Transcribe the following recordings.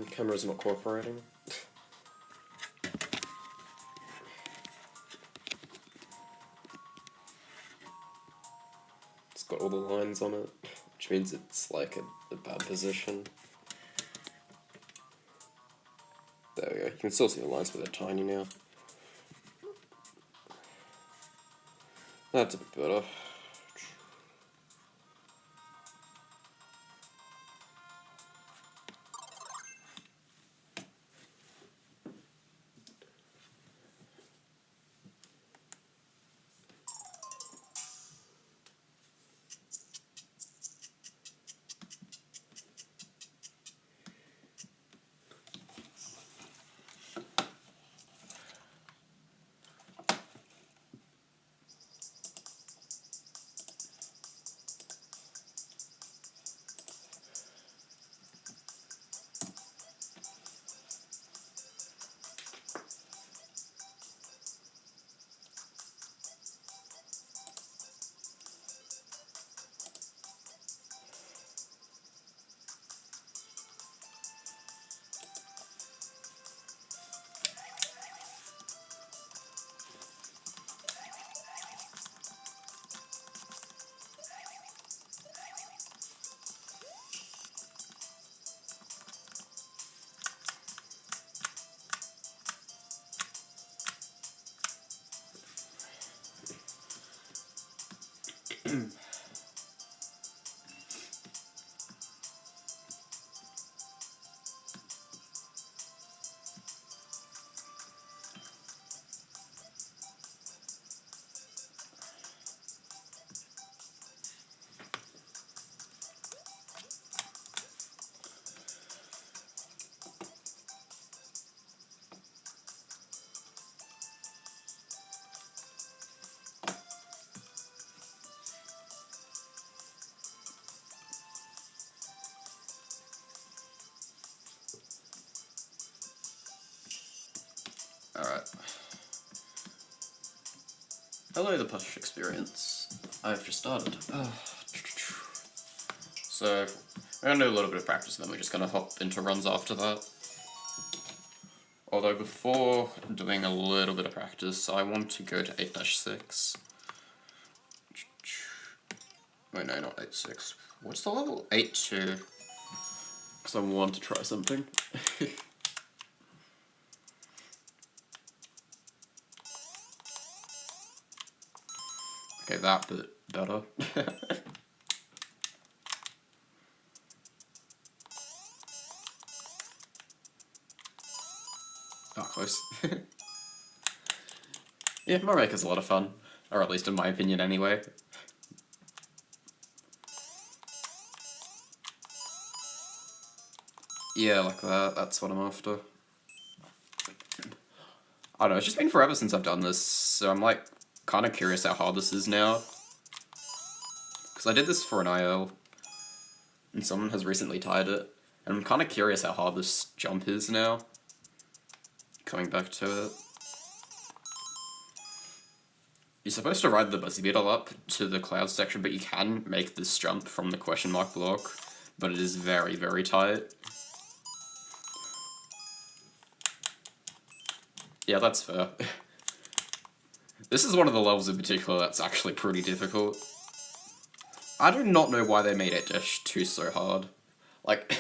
Camera's not cooperating. It's got all the lines on it, which means it's like a bad position. There we go. You can still see the lines, but they're tiny now. That's a bit better. Alright. Hello, the push experience. I've just started. So, we're gonna do a little bit of practice and then we're just gonna hop into runs after that. Although before doing a little bit of practice, I want to go to 8-6. Wait, no, not 8-6. What's the level? 8-2. Because I want to try something. Okay, that bit better. Oh, close. Yeah, Mario Maker's a lot of fun. Or at least in my opinion anyway. Yeah, like that. That's what I'm after. I don't know, it's just been forever since I've done this, so I'm like kind of curious how hard this is now. Because I did this for an IL, and someone has recently tied it, and I'm kind of curious how hard this jump is now. Coming back to it. You're supposed to ride the Buzzy Beetle up to the cloud section, but you can make this jump from the question mark block, but it is very, very tight. Yeah, that's fair. This is one of the levels in particular that's actually pretty difficult. I do not know why they made 8-2 so hard. Like,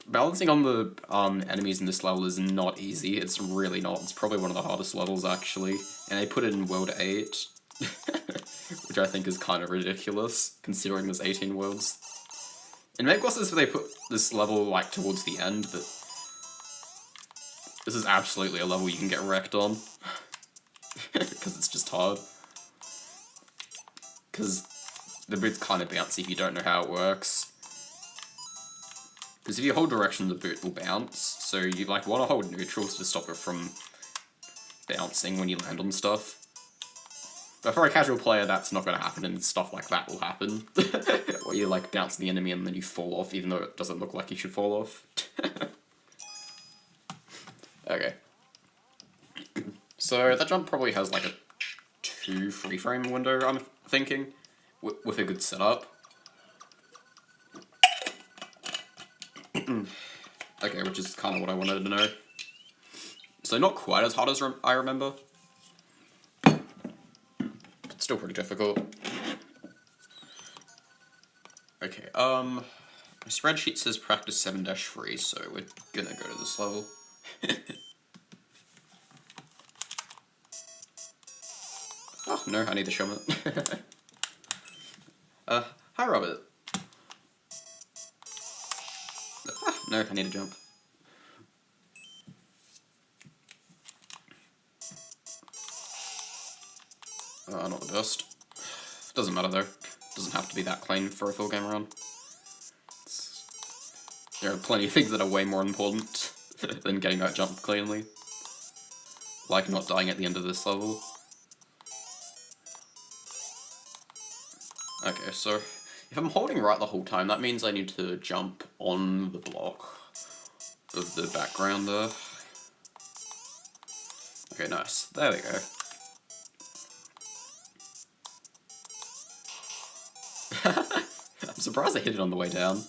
balancing on the enemies in this level is not easy. It's really not. It's probably one of the hardest levels, actually. And they put it in World 8, which I think is kind of ridiculous, considering there's 18 worlds. It makes more sense if they put this level, like, towards the end, but this is absolutely a level you can get wrecked on. Because it's just hard. Because the boot's kind of bouncy if you don't know how it works. Because if you hold direction, the boot will bounce, so you like want to hold neutral to stop it from bouncing when you land on stuff. But for a casual player, that's not going to happen, and stuff like that will happen. Where you like bounce the enemy and then you fall off, even though it doesn't look like you should fall off. Okay. So that jump probably has like a 2 free-frame window, I'm thinking, with a good setup. Okay, which is kind of what I wanted to know. So not quite as hard as I remember. But still pretty difficult. Okay, my spreadsheet says practice 7-3, so we're gonna go to this level. Oh, no, I need the helmet. Hi, Robert. Ah, no, I need to jump. Not the best. Doesn't matter though. Doesn't have to be that clean for a full game run. There are plenty of things that are way more important than getting that jump cleanly. Like not dying at the end of this level. Okay, so if I'm holding right the whole time, that means I need to jump on the block of the background there. Okay, nice. There we go. I'm surprised I hit it on the way down.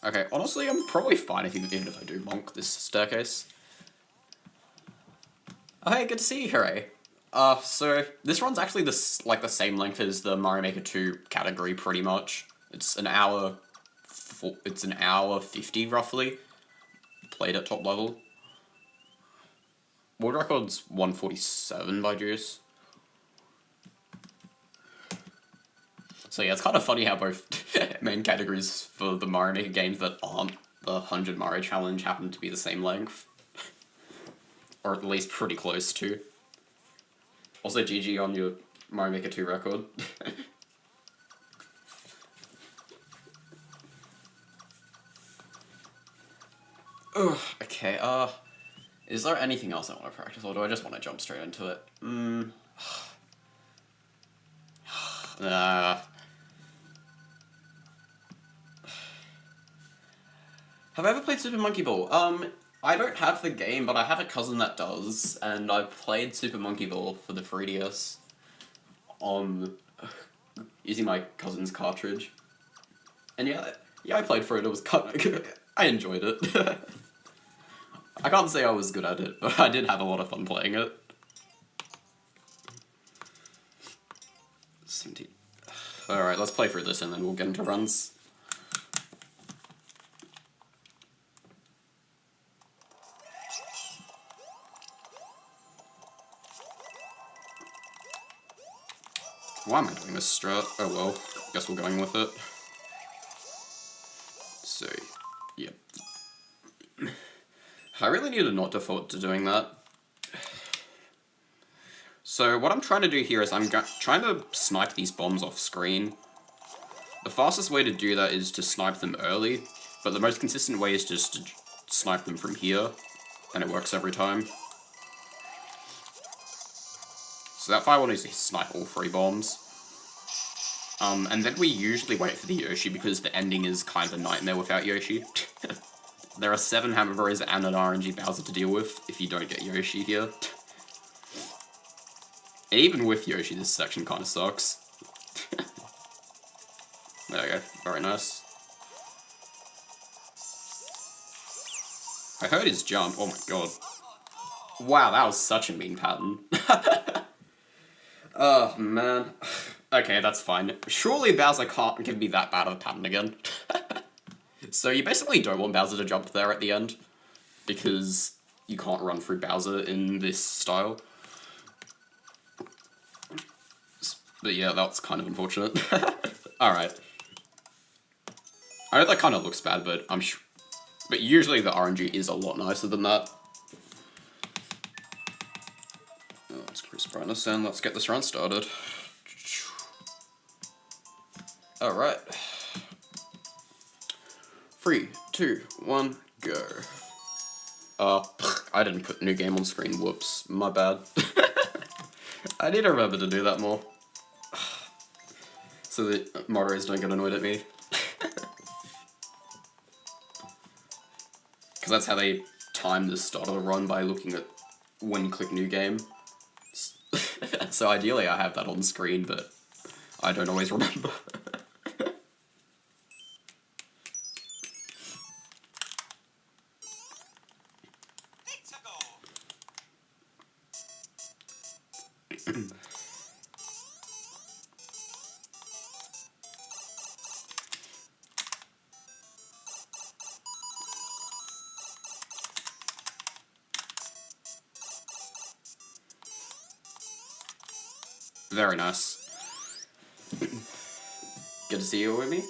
Okay, honestly, I'm probably fine even if I do monk this staircase. Oh, hey, good to see you, Hooray. So this run's actually the same length as the Mario Maker 2 category, pretty much. It's an hour 50 roughly. Played at top level. World record's 147 by Juice. So yeah, it's kind of funny how both main categories for the Mario Maker games that aren't the 100 Mario Challenge happen to be the same length. Or at least pretty close to. Also, GG on your Mario Maker 2 record. Ugh, okay, is there anything else I want to practice, or do I just want to jump straight into it? Have I ever played Super Monkey Ball? I don't have the game, but I have a cousin that does, and I've played Super Monkey Ball for the 3DS using my cousin's cartridge. And yeah, I played for it. It was kind of I enjoyed it. I can't say I was good at it, but I did have a lot of fun playing it. 17. Alright, let's play through this and then we'll get into runs. Why am I doing this strat? Oh well, guess we're going with it. So, yeah. I really need to not default to doing that. So what I'm trying to do here is I'm trying to snipe these bombs off screen. The fastest way to do that is to snipe them early, but the most consistent way is just to snipe them from here, and it works every time. So that fire one is to snipe all 3 bombs. And then we usually wait for the Yoshi because the ending is kind of a nightmare without Yoshi. There are 7 hamburgers and an RNG Bowser to deal with if you don't get Yoshi here. And even with Yoshi, this section kind of sucks. There we go, very nice. I heard his jump, oh my god. Wow, that was such a mean pattern. Oh, man. Okay, that's fine. Surely Bowser can't give me that bad of a pattern again. So you basically don't want Bowser to jump there at the end, because you can't run through Bowser in this style. But yeah, that's kind of unfortunate. Alright. I know that kind of looks bad, but I'm sure. But usually the RNG is a lot nicer than that. Let's increase brightness and let's get this run started. Alright. 3, 2, 1, go. I didn't put new game on screen, whoops, my bad. I need to remember to do that more. So that moderators don't get annoyed at me. Because that's how they time the start of the run, by looking at when you click new game. So ideally I have that on screen, but I don't always remember. Very nice. Good to see you with me.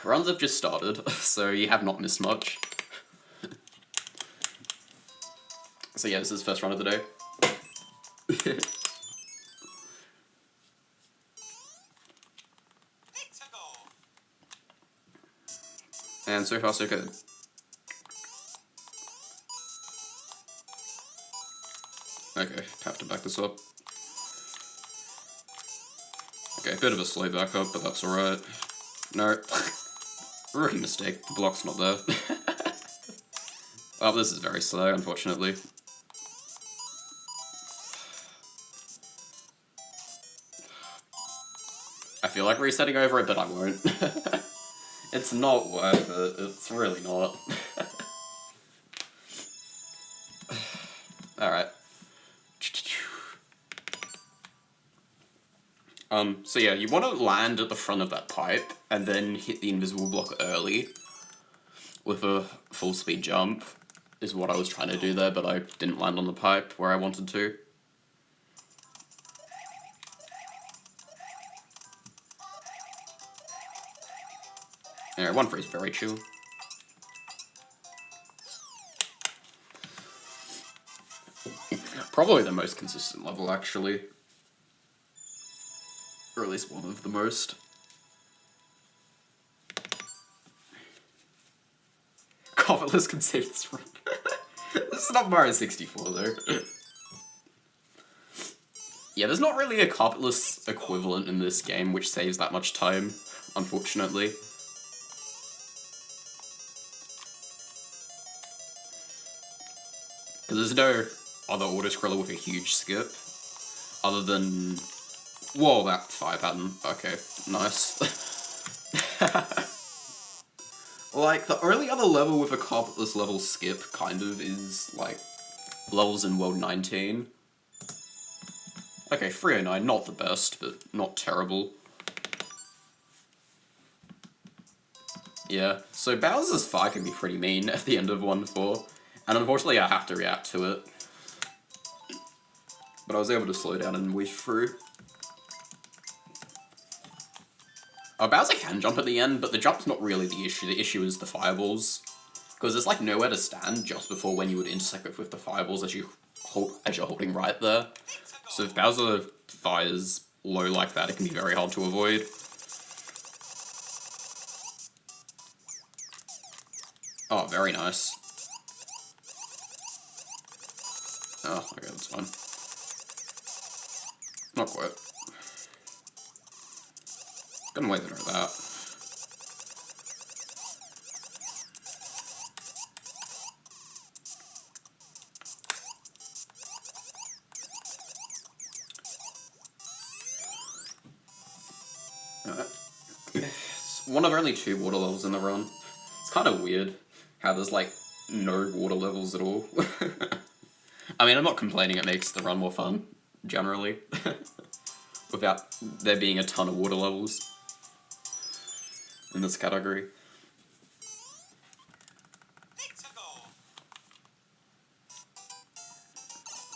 Runs have just started, so you have not missed much. So yeah, this is the first run of the day. And so far so good. Okay, have to back this up. Okay, bit of a slow back up, but that's alright. No. Rookie mistake, the block's not there. Oh, this is very slow, unfortunately. I feel like resetting over it, but I won't. It's not worth it, it's really not. Alright. So yeah, you want to land at the front of that pipe, and then hit the invisible block early with a full speed jump, is what I was trying to do there, but I didn't land on the pipe where I wanted to. Yeah, 1-3 is very chill. Probably the most consistent level, actually. Or at least one of the most. Carpetless can save this run. This is not Mario 64, though. Yeah, there's not really a carpetless equivalent in this game which saves that much time, unfortunately. Because there's no other auto-scroller with a huge skip, other than... Whoa, that fire pattern. Okay, nice. Like, the only other level with a carpetless level skip, kind of, is, like, levels in World 19. Okay, 309, not the best, but not terrible. Yeah, so Bowser's fire can be pretty mean at the end of 1-4, and unfortunately I have to react to it. But I was able to slow down and weave through. Bowser can jump at the end, but the jump's not really the issue. The issue is the fireballs. Because there's like nowhere to stand just before when you would intersect it with the fireballs as you're holding right there. So if Bowser fires low like that, it can be very hard to avoid. Oh, very nice. Oh, okay, that's fine. Not quite. Gonna way better at that. It's one of only 2 water levels in the run. It's kind of weird how there's like no water levels at all. I mean, I'm not complaining, it makes the run more fun, generally. Without there being a ton of water levels in this category.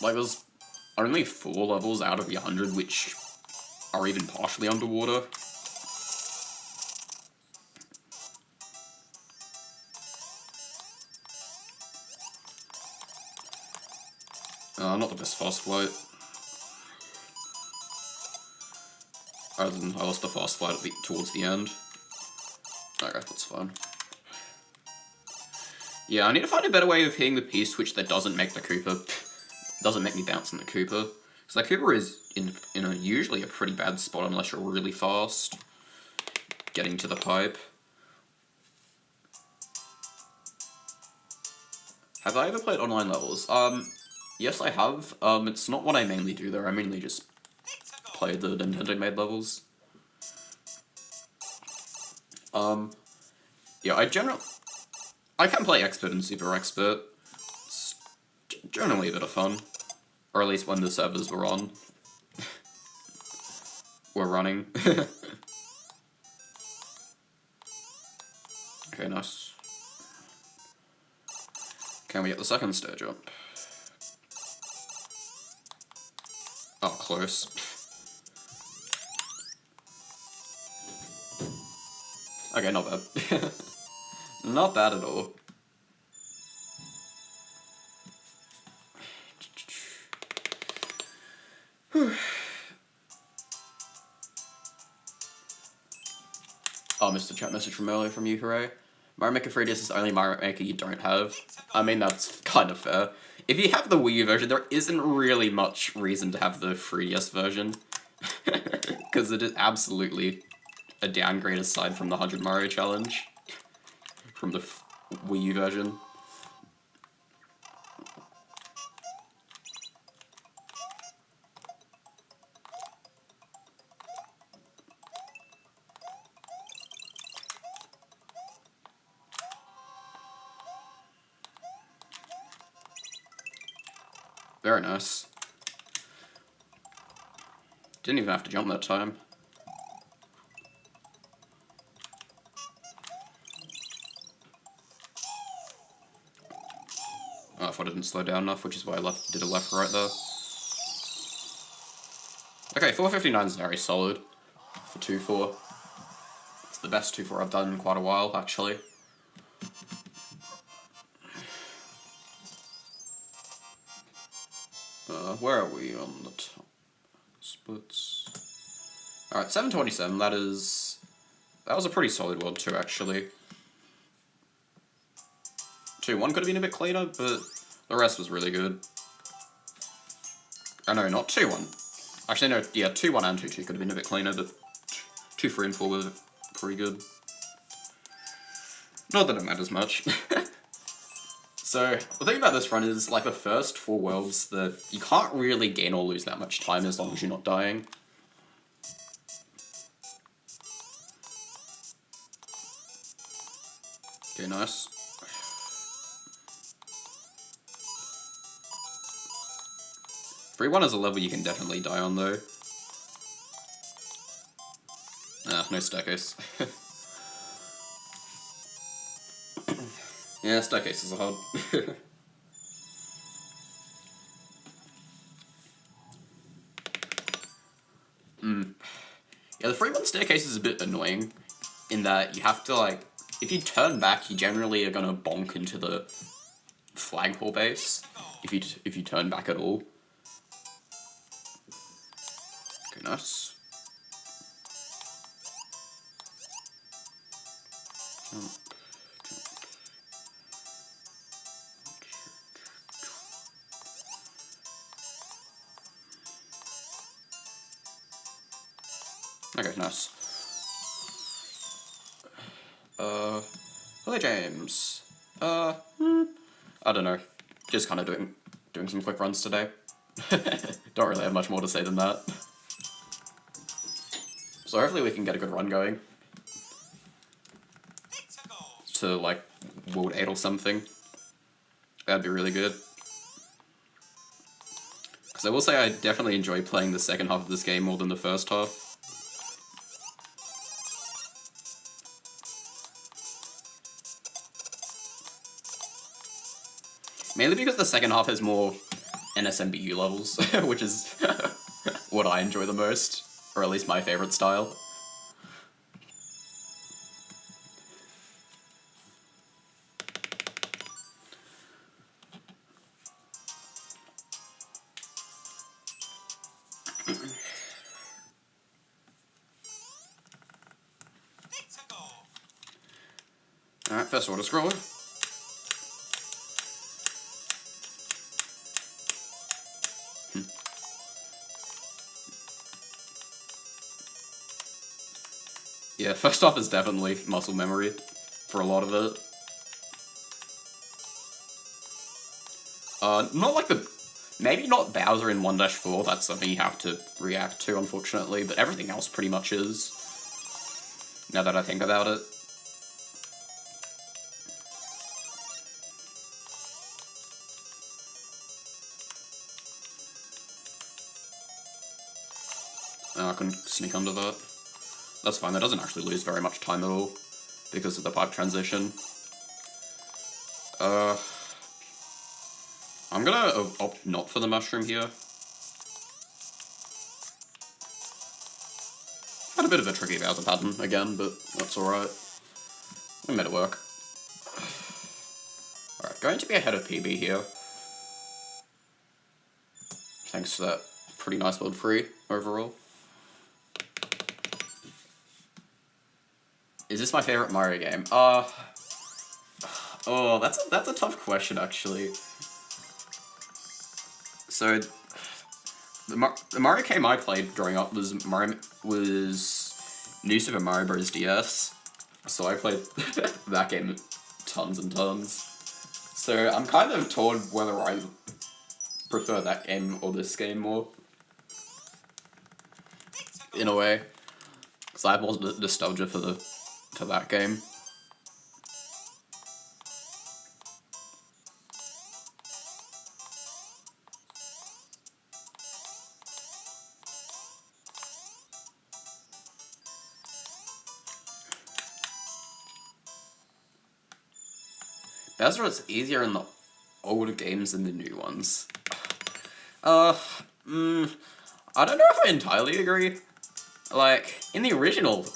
Like, there's only 4 levels out of the 100 which are even partially underwater. Not the best fast flight. Other than I lost the fast flight towards the end. Okay, that's fine. Yeah, I need to find a better way of hitting the P-switch that doesn't make the Koopa... doesn't make me bounce in the Koopa. So that Koopa is in usually a pretty bad spot unless you're really fast getting to the pipe. Have I ever played online levels? Yes I have. It's not what I mainly do though, I mainly just play the Nintendo-made levels. Yeah, I can play Expert and Super Expert. It's generally a bit of fun. Or at least when the servers were on. Were running. Okay, nice. Can we get the second stage up? Oh, close. Okay, not bad. Not bad at all. Oh, missed a chat message from earlier from you, hooray. Mario Maker 3DS is the only Mario Maker you don't have. I mean, that's kind of fair. If you have the Wii U version, there isn't really much reason to have the 3DS version. Because it is absolutely a downgrade aside from the 100 Mario Challenge. From the Wii U version. Very nice. Didn't even have to jump that time. Oh, I thought I didn't slow down enough, which is why I did a left right there. Okay, 459 is very solid for 2-4. It's the best 2-4 I've done in quite a while, actually. Where are we on the top? Splits. Alright, 727, that was a pretty solid world too, actually. 2-1 could have been a bit cleaner, but the rest was really good. Oh no, not 2-1. Actually no, yeah, 2-1 and 2-2 could have been a bit cleaner, but 2, 3, and 4 were pretty good. Not that it matters much. So, the thing about this run is, like, the first 4 worlds that you can't really gain or lose that much time as long as you're not dying. Okay, nice. Free 1 is a level you can definitely die on, though. Ah, no staircase. Yeah, staircases are hard. Yeah, the free 1 staircase is a bit annoying, in that you have to, like, if you turn back, you generally are gonna bonk into the flagpole base, if you turn back at all. Okay, nice. Okay, nice. Hello, James. I don't know. Just kind of doing some quick runs today. Don't really have much more to say than that. So hopefully we can get a good run going. To, like, World 8 or something. That'd be really good. Because I will say I definitely enjoy playing the second half of this game more than the first half. Mainly because the second half has more NSMBU levels, which is what I enjoy the most, or at least my favorite style. Alright, first order scroller. Yeah, first off is definitely muscle memory for a lot of it. Not like maybe not Bowser in 1-4, that's something you have to react to, unfortunately, but everything else pretty much is, now that I think about it. Oh, I couldn't sneak under that. That's fine, that doesn't actually lose very much time at all, because of the pipe transition. I'm gonna opt not for the mushroom here. Had a bit of a tricky Bowser pattern again, but that's alright. We made it work. Alright, going to be ahead of PB here. Thanks to that pretty nice world free overall. Is this my favorite Mario game? Oh, that's a tough question, actually. So, the Mario game I played growing up was New Super Mario Bros. DS. So I played that game tons and tons. So I'm kind of torn whether I prefer that game or this game more. In a way. Because I have more nostalgia for that game. Bowser is easier in the older games than the new ones. I don't know if I entirely agree. Like, in the original,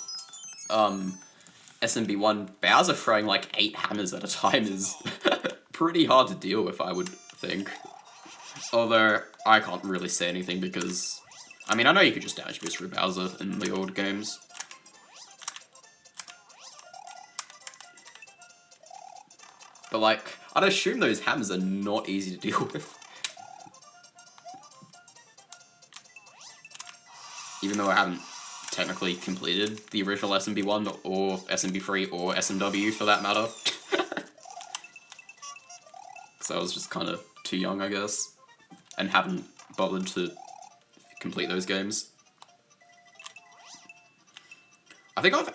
SMB1, Bowser throwing like 8 hammers at a time is pretty hard to deal with, I would think. Although, I can't really say anything because, I mean, I know you could just damage boost through Bowser in the old games. But like, I'd assume those hammers are not easy to deal with. Even though I haven't technically completed the original SMB1 or SMB3 or SMW for that matter. So I was just kind of too young, I guess, and haven't bothered to complete those games. I think I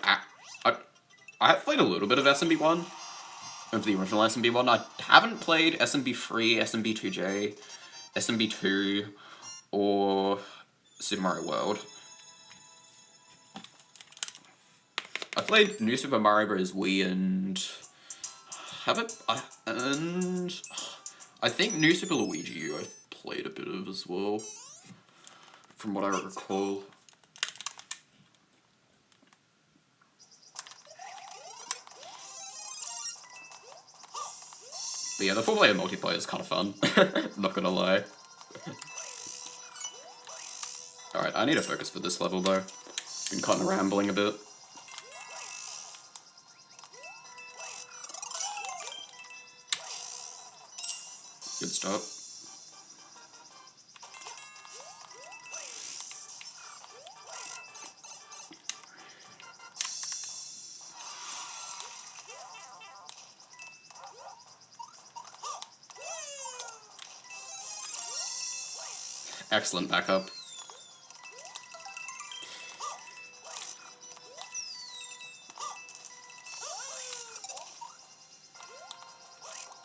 have played a little bit of SMB1, of the original SMB1. I haven't played SMB3, SMB2J, SMB2, or Super Mario World. I played New Super Mario Bros. Wii and I think New Super Luigi U I've played a bit of as well, from what I recall. But yeah, the 4-player multiplayer is kind of fun, not gonna lie. Alright, I need to focus for this level though. Been kind of rambling a bit. Good start. Excellent backup.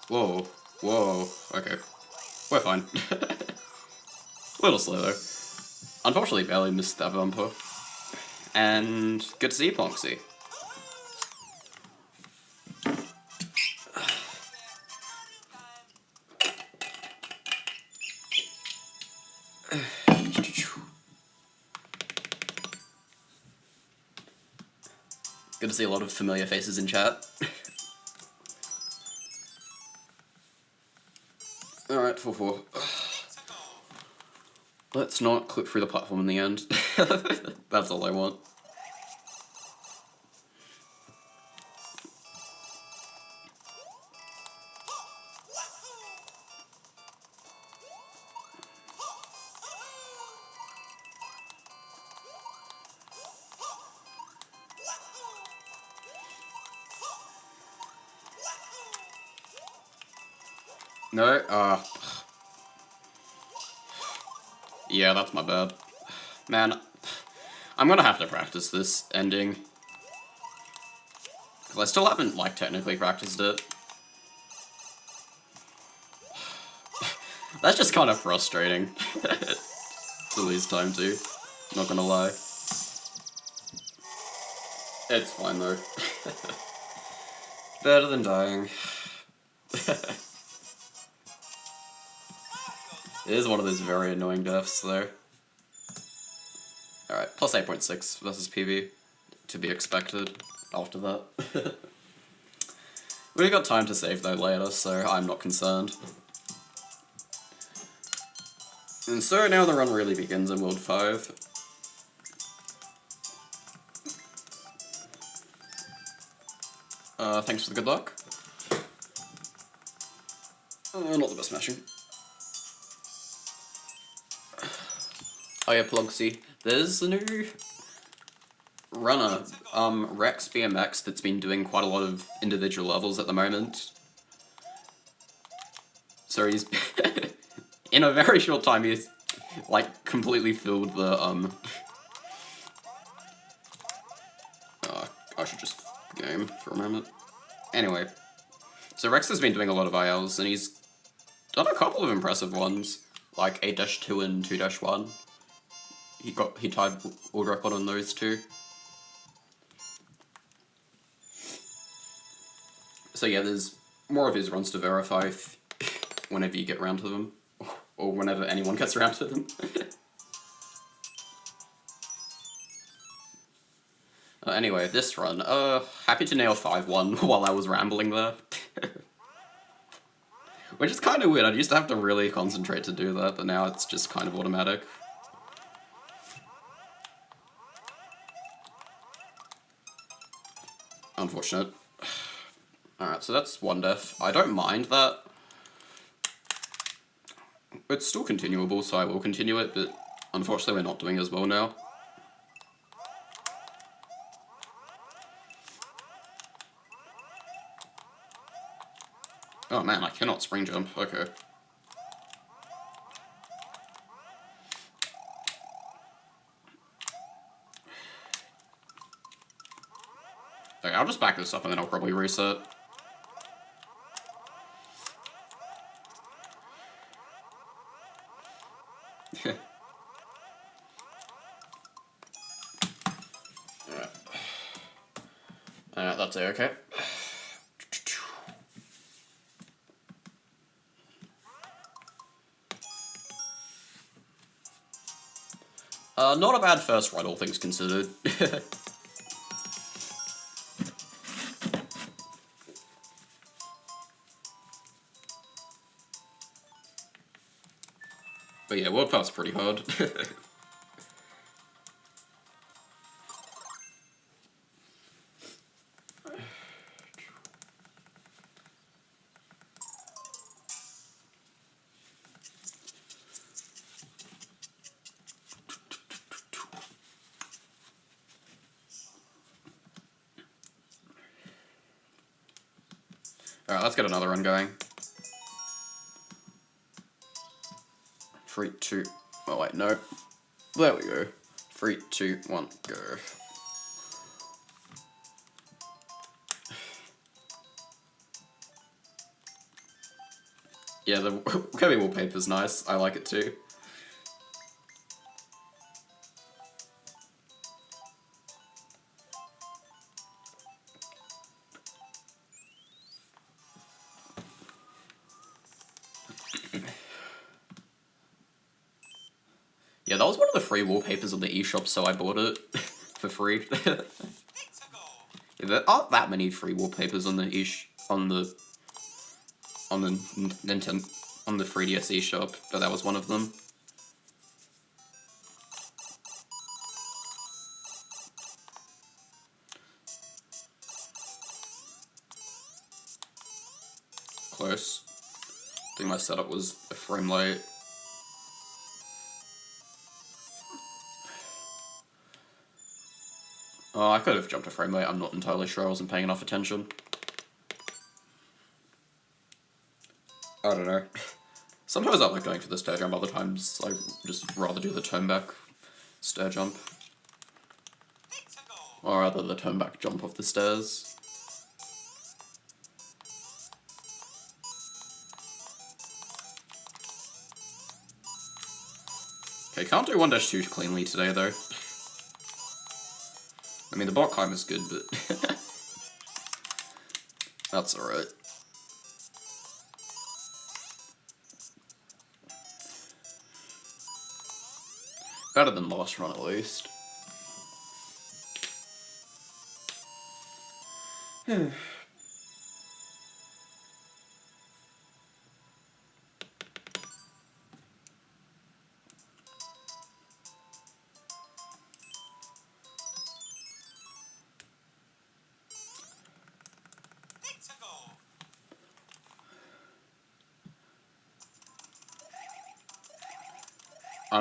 Whoa, whoa, okay. We're fine. A little slow though. Unfortunately, barely missed that bumper. And good to see you, Ponxy. Good to see a lot of familiar faces in chat. Alright, 4-4. Let's not clip through the platform in the end. That's all I want. No, Yeah, that's my bad. Man, I'm gonna have to practice this ending. Because I still haven't, like, technically practiced it. That's just kind of frustrating. To lose time to. Not gonna lie. It's fine though. Better than dying. It is one of those very annoying deaths though. Alright, plus 8.6 versus PV. To be expected after that. We've got time to save though later, so I'm not concerned. And so now the run really begins in World 5. Thanks for the good luck. Not the best matching. Oh yeah, Plugsy. There's a new runner, Rex BMX, that's been doing quite a lot of individual levels at the moment. So he's in a very short time he's like completely filled the I should just game for a moment. Anyway, so Rex has been doing a lot of ILs and he's done a couple of impressive ones, like 8-2 and 2-1. He tied world record on those two. So yeah, there's more of his runs to verify whenever you get around to them, or whenever anyone gets around to them. Anyway, this run, happy to nail 5-1 while I was rambling there. Which is kind of weird, I used to have to really concentrate to do that, but now it's just kind of automatic. Unfortunate. Alright, so that's one death. I don't mind that. It's still continuable, so I will continue it, but unfortunately we're not doing as well now. Oh man, I cannot spring jump. Okay. Okay, I'll just back this up and then I'll probably reset. Alright, that's it, okay. Not a bad first run, all things considered. But yeah, World 5's pretty hard. Alright, let's get another run going. 3, 2, oh wait, no. There we go. 3, 2, 1, go. Yeah, the Kirby wallpaper's nice. I like it too. Yeah, that was one of the free wallpapers on the eShop, so I bought it for free. Yeah, there aren't that many free wallpapers on the Nintendo 3DS eShop, but that was one of them. Close. I think my setup was a frame late. Oh, I could have jumped a frame late, I'm not entirely sure, I wasn't paying enough attention. I don't know. Sometimes I like going for the stair jump, other times I just rather do the turn back stair jump. Or rather the turn back jump off the stairs. Okay, can't do 1-2 cleanly today though. I mean, the block climb is good, but that's alright. Better than last run at least.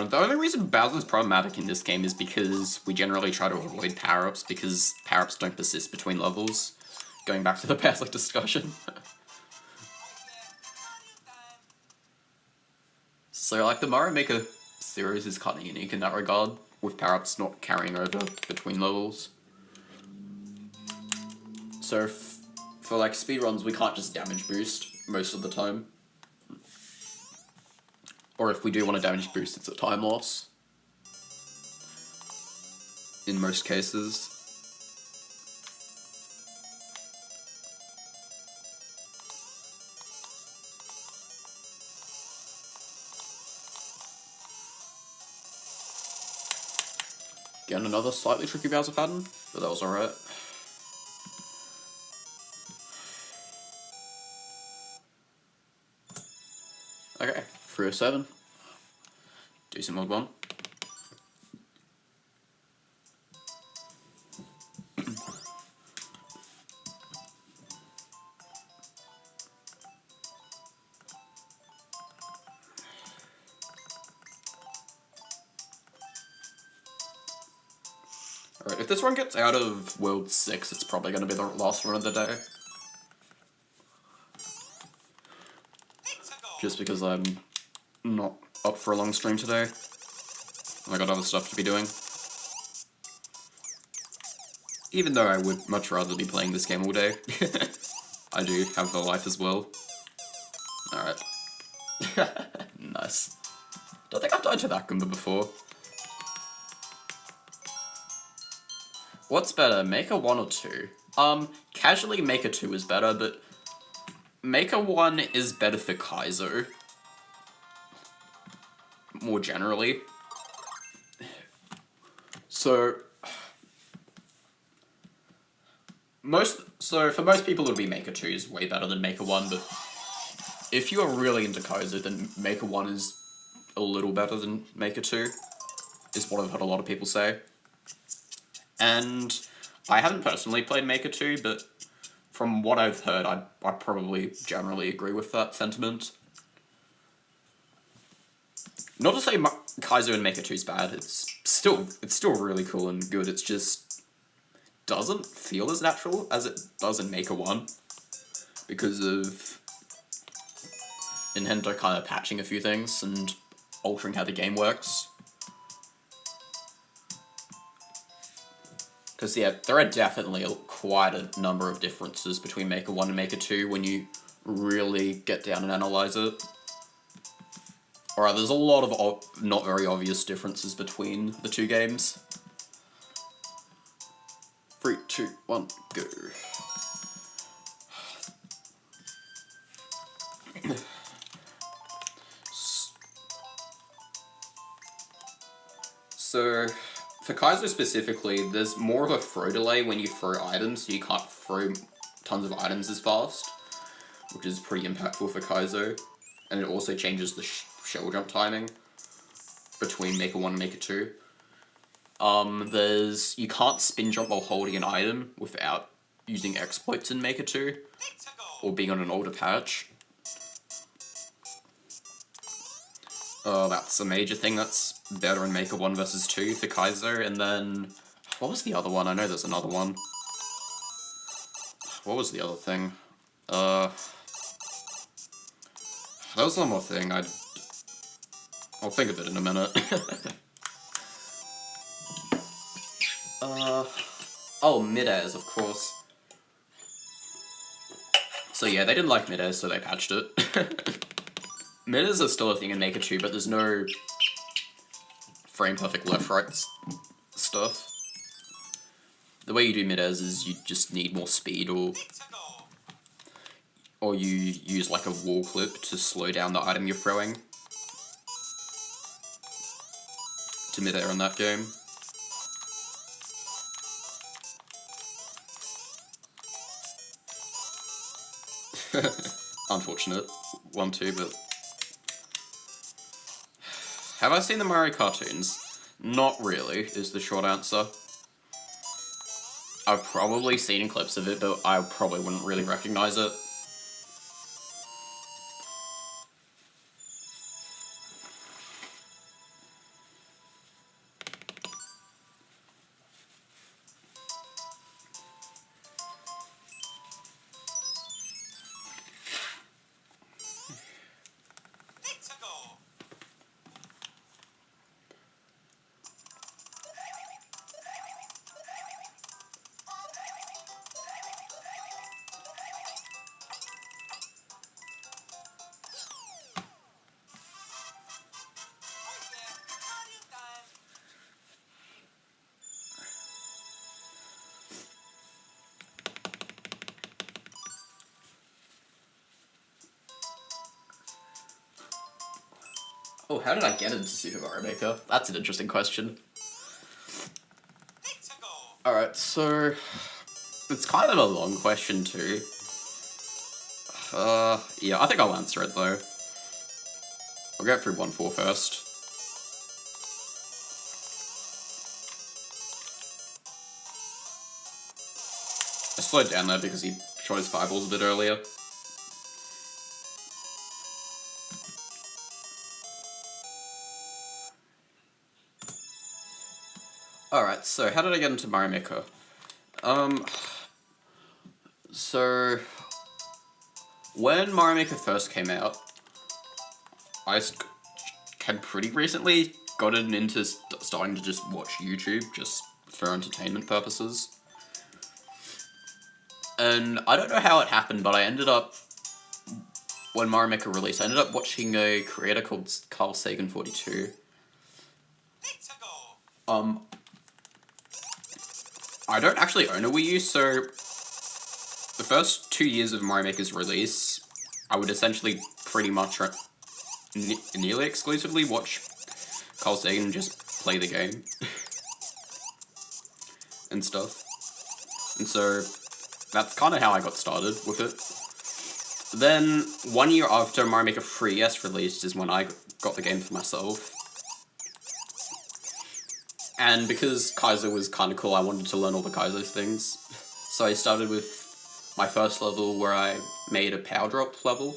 The only reason Bowser's problematic in this game is because we generally try to avoid power-ups because power-ups don't persist between levels. Going back to the Bowser discussion. So, like, the Mario Maker series is kind of unique in that regard, with power-ups not carrying over between levels. So, for, like, speedruns, we can't just damage boost most of the time. Or if we do want to damage boost, it's a time loss. In most cases. Again, another slightly tricky Bowser pattern, but that was alright. Okay, 307. Decent mode 1. Alright, if this run gets out of World 6, it's probably going to be the last run of the day. Just because I'm not up for a long stream today. I got other stuff to be doing. Even though I would much rather be playing this game all day. I do have a life as well. Alright. Nice. Don't think I've died to that Goomba before. What's better, Maker 1 or 2? Casually Maker 2 is better, but Maker 1 is better for Kaiso. More generally. So for most people it would be Maker 2 is way better than Maker 1, but if you are really into Kaiso, then Maker 1 is a little better than Maker 2, is what I've heard a lot of people say. And I haven't personally played Maker 2, but from what I've heard, I probably generally agree with that sentiment. Not to say Kaiso and Maker 2 is bad, it's still really cool and good, it's just doesn't feel as natural as it does in Maker 1, because of Nintendo kind of patching a few things and altering how the game works. Because, yeah, there are definitely quite a number of differences between Maker 1 and Maker 2 when you really get down and analyze it. Alright, there's a lot of not very obvious differences between the two games. 3, 2, 1, go. So, for Kaiso specifically, there's more of a throw delay when you throw items, so you can't throw tons of items as fast, which is pretty impactful for Kaiso. And it also changes the shell jump timing between Maker 1 and Maker 2. You can't spin jump while holding an item without using exploits in Maker 2, or being on an older patch. That's a major thing that's better in Maker 1 versus 2 for Kaiso, and then... what was the other one? I know there's another one. What was the other thing? I There was one more thing. I'll think of it in a minute. Oh, mid-airs, of course. So yeah, they didn't like mid-airs, so they patched it. Mid-airs are still a thing in Maker 2, but there's no frame-perfect left-right stuff. The way you do mid-airs is you just need more speed, or you use like a wall clip to slow down the item you're throwing to mid-air in that game. Unfortunate. 1-2, but... Have I seen the Mario cartoons? Not really, is the short answer. I've probably seen clips of it, but I probably wouldn't really recognize it. Oh, how did I get into Super Mario Maker? That's an interesting question. Alright, so... It's kind of a long question, too. Yeah, I think I'll answer it, though. I'll go through 1-4 first. I slowed down there because he shot his fireballs a bit earlier. Alright, so how did I get into Mario Maker? So... When Mario Maker first came out, I had pretty recently gotten into starting to just watch YouTube, just for entertainment purposes. And I don't know how it happened, but I ended up, when Mario Maker released, I ended up watching a creator called Kaiso. I don't actually own a Wii U, so the first 2 years of Mario Maker's release, I would essentially pretty much nearly exclusively watch Carl Sagan and just play the game and stuff. And so that's kind of how I got started with it. Then 1 year after Mario Maker 3DS released is when I got the game for myself. And because Kaiso was kind of cool, I wanted to learn all the Kaiso things. So I started with my first level where I made a power drop level.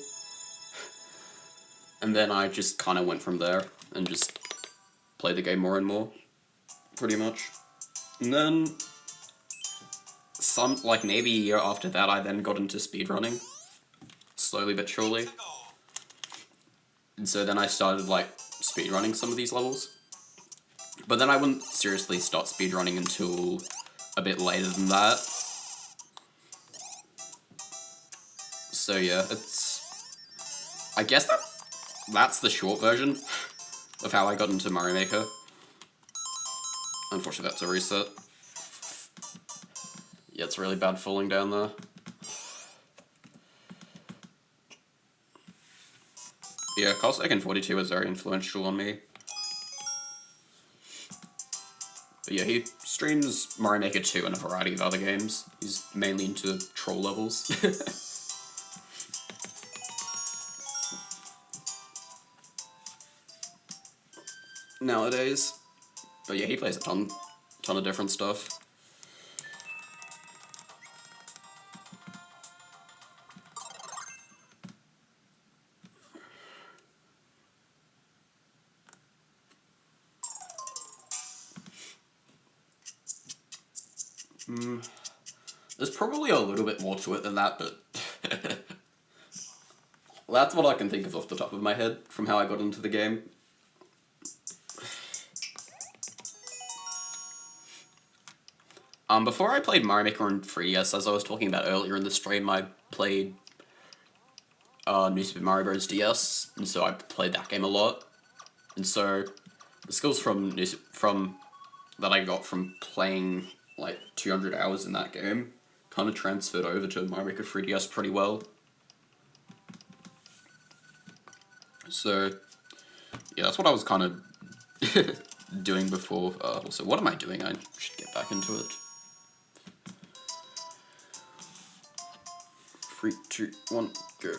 And then I just kind of went from there and just played the game more and more, pretty much. And then, maybe a year after that, I then got into speedrunning, slowly but surely. And so then I started, speedrunning some of these levels. But then I wouldn't seriously start speedrunning until a bit later than that. So yeah, I guess that's the short version of how I got into Mario Maker. Unfortunately, that's a reset. Yeah, it's really bad falling down there. Yeah, SMM3DS was very influential on me. But yeah, he streams Mario Maker 2 and a variety of other games. He's mainly into troll levels. Nowadays. But yeah, he plays a ton of different stuff. There's probably a little bit more to it than that, but... That's what I can think of off the top of my head from how I got into the game. Before I played Mario Maker on 3DS, as I was talking about earlier in the stream, I played New Super Mario Bros. DS, and so I played that game a lot. And so the skills from that I got from playing like 200 hours in that game kind of transferred over to Mario Maker 3DS pretty well. So yeah, that's what I was kind of doing before. Also, what am I doing? I should get back into it. 3, 2, 1, go.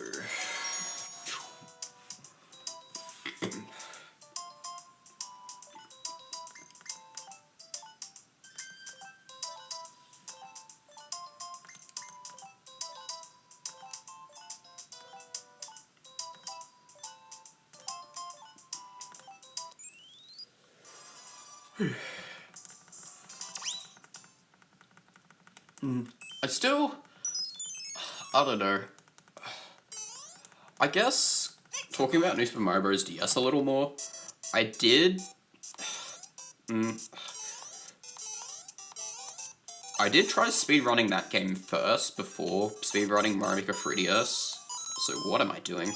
I don't know. I guess, talking about New Super Mario Bros. DS a little more, I did try speedrunning that game first, before speedrunning Mario Maker 3DS. So what am I doing?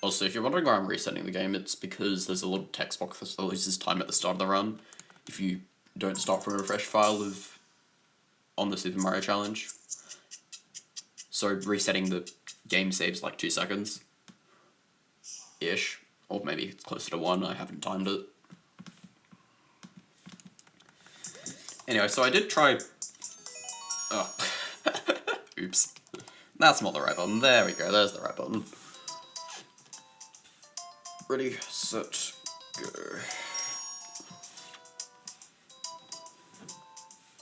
Also, if you're wondering why I'm resetting the game, it's because there's a little text box that loses time at the start of the run if you don't start from a fresh file on the Super Mario Challenge. So resetting the game saves like 2 seconds. Ish. Or maybe it's closer to 1, I haven't timed it. Anyway, so I did try... Oh. Oops. That's not the right button. There we go, there's the right button. Ready, set, go.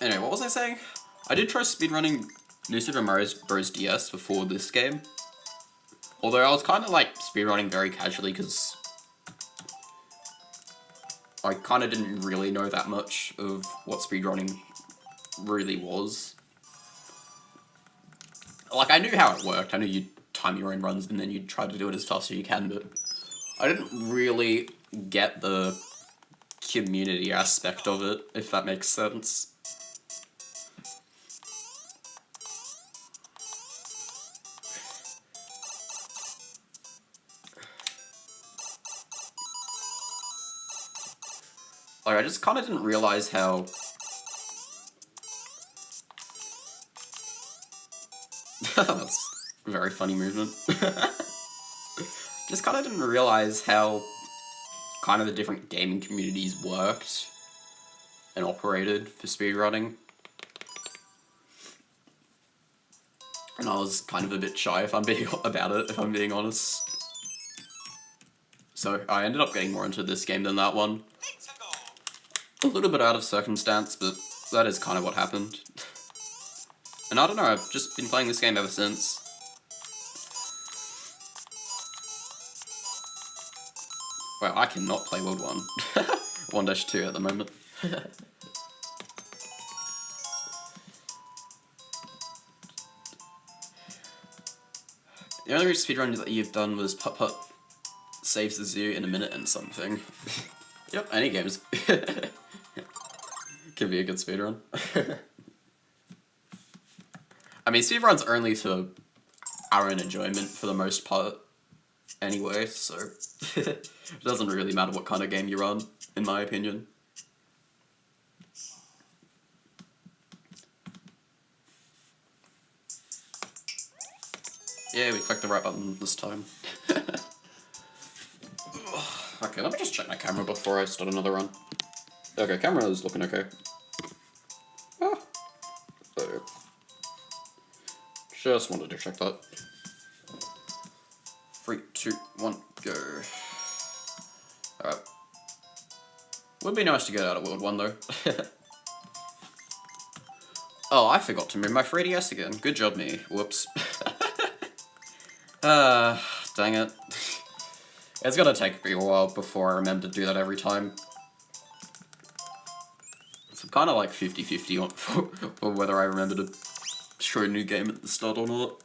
Anyway, what was I saying? I did try speedrunning New Super Mario Bros. DS before this game. Although I was kind of like speedrunning very casually because I kind of didn't really know that much of what speedrunning really was. Like, I knew how it worked. I knew you'd time your own runs and then you'd try to do it as fast as you can, but I didn't really get the community aspect of it, if that makes sense. Like, I just kind of didn't realize how... That's a very funny movement. Just kind of didn't realize how kind of the different gaming communities worked and operated for speedrunning. And I was kind of a bit shy if I'm being honest. So I ended up getting more into this game than that one. A little bit out of circumstance, but that is kind of what happened. And I don't know, I've just been playing this game ever since. Well, I cannot play World 1. 1-2 at the moment. The only speedrun that you've done was Putt-Putt saves the zoo in a minute and something. Yep, any games. Could be a good speedrun. I mean, speedruns are only for our own enjoyment for the most part anyway, so it doesn't really matter what kind of game you run, in my opinion. Yeah, we clicked the right button this time. Okay, let me just check my camera before I start another run. Okay, camera is looking okay. Oh. So, just wanted to check that. 3, 2, 1, go. Alright. Would be nice to get out of World 1 though. Oh, I forgot to move my 3DS again. Good job, me. Whoops. Dang it. It's gonna take me a while before I remember to do that every time. So I'm kind of like 50-50 on for whether I remember to show a new game at the start or not.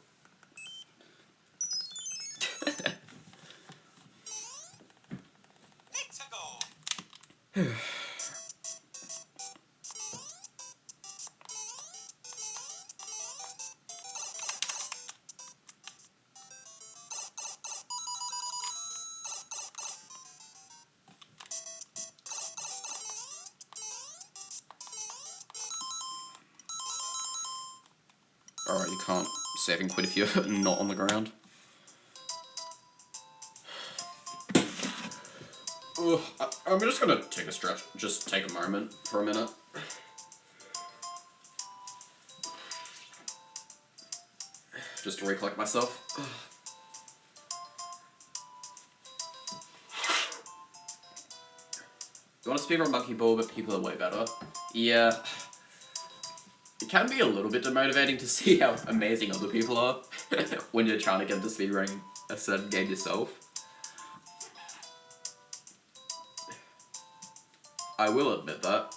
Alright, you can't save and quit if you're not on the ground. Ugh, I'm just gonna take a stretch. Just take a moment for a minute. Just to recollect myself. You want to speedrun Monkey Ball, but people are way better. Yeah. It can be a little bit demotivating to see how amazing other people are when you're trying to get into speedrunning a certain game yourself. I will admit that.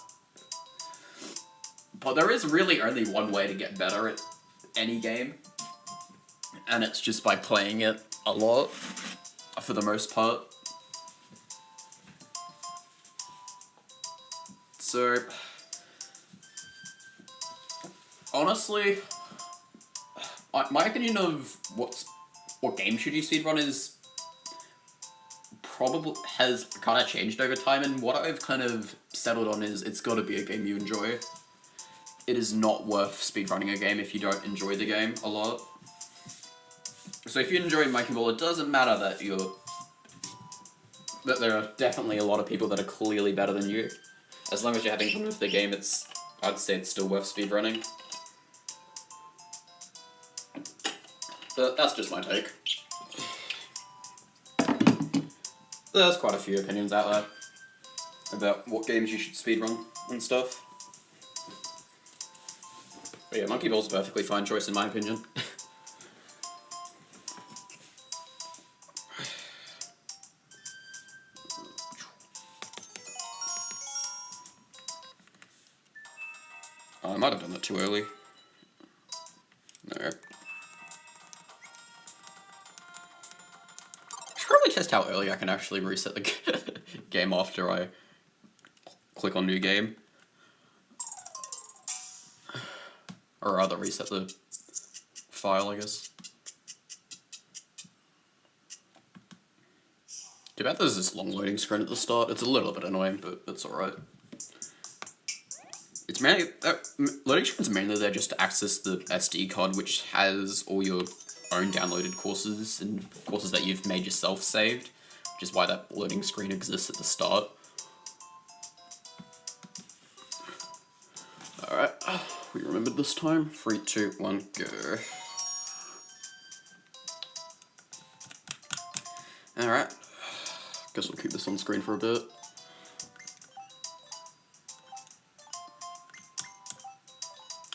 But there is really only one way to get better at any game, and it's just by playing it a lot, for the most part. So, honestly, my opinion of what game should you speedrun is probably has kind of changed over time, and what I've kind of settled on is it's got to be a game you enjoy. It is not worth speedrunning a game if you don't enjoy the game a lot. So if you enjoy Monkey Ball, it doesn't matter that there are definitely a lot of people that are clearly better than you. As long as you're having fun with the game, I'd say it's still worth speedrunning. But that's just my take. There's quite a few opinions out there about what games you should speedrun and stuff. But yeah, Monkey Ball's a perfectly fine choice in my opinion. Oh, I might have done that too early. No. I should probably test how early I can actually reset the game after I click on new game. Or rather, reset the file, I guess. Too bad there's this long loading screen at the start. It's a little bit annoying, but it's alright. It's mainly loading screens are mainly there just to access the SD card, which has all your own downloaded courses and courses that you've made yourself saved, which is why that loading screen exists at the start. Alright, we remembered this time. 3, 2, 1, go. Alright, guess we'll keep this on screen for a bit.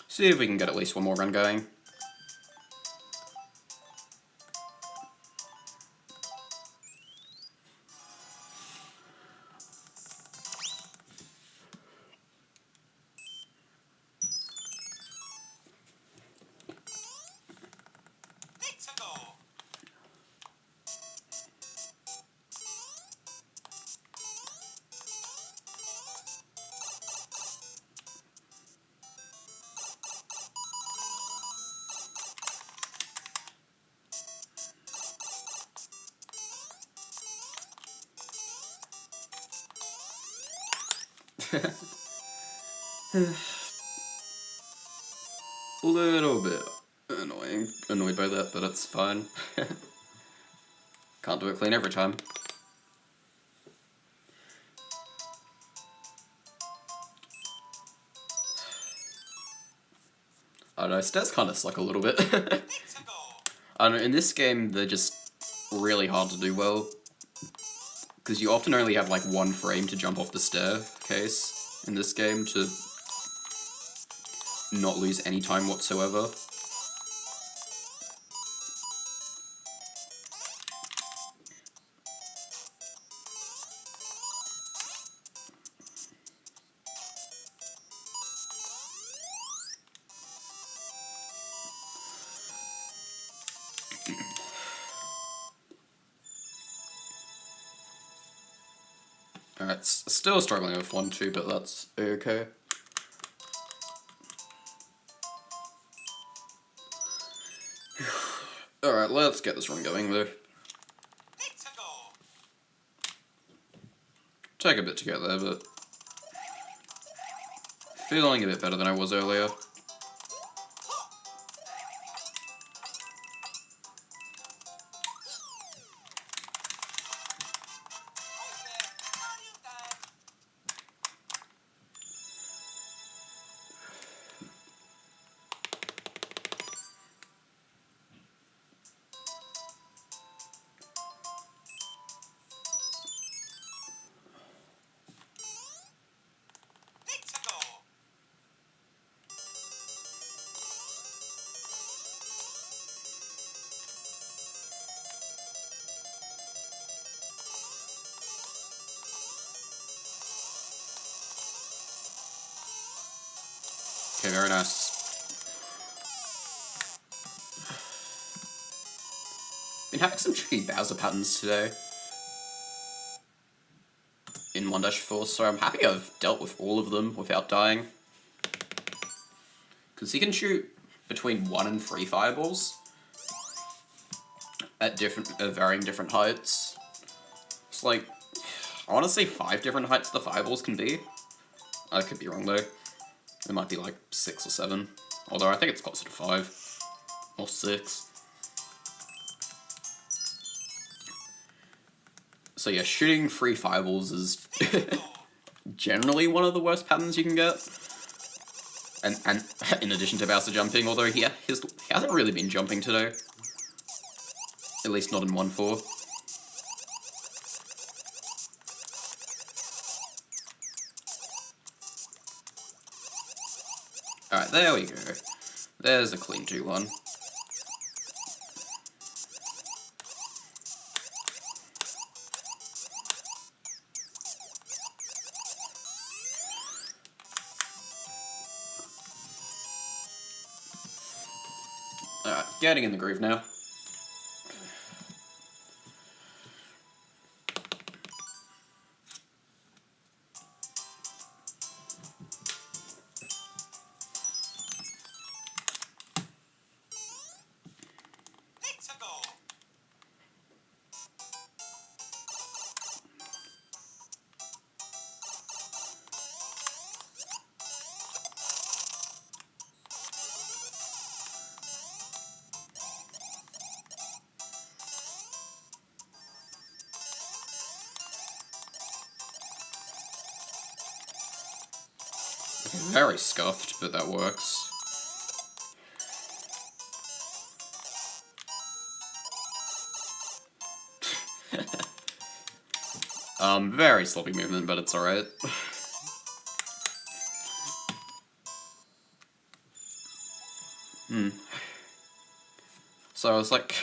See if we can get at least one more run going. A little bit annoyed by that, but it's fine. Can't do it clean every time. I don't know, stats kind of suck a little bit. I don't know, in this game they're just really hard to do well, because you often only have like one frame to jump off the staircase in this game to not lose any time whatsoever. Alright, still struggling with 1-2, but that's okay. Alright, let's get this run going though. Take a bit to get there, but feeling a bit better than I was earlier. Okay, very nice. Been having some tricky Bowser patterns today in 1-4, so I'm happy I've dealt with all of them without dying. Because he can shoot between 1 and 3 fireballs at varying different heights. It's like, I want to say 5 different heights the fireballs can be. I could be wrong though. It might be like 6 or 7. Although I think it's closer to 5. Or 6. So yeah, shooting 3 fireballs is generally one of the worst patterns you can get. And in addition to Bowser jumping, although he hasn't really been jumping today. At least not in 1-4. Alright, there we go. There's a clean 2-1. Alright, getting in the groove now. Very scuffed, but that works. Very sloppy movement, but it's alright. So it's like...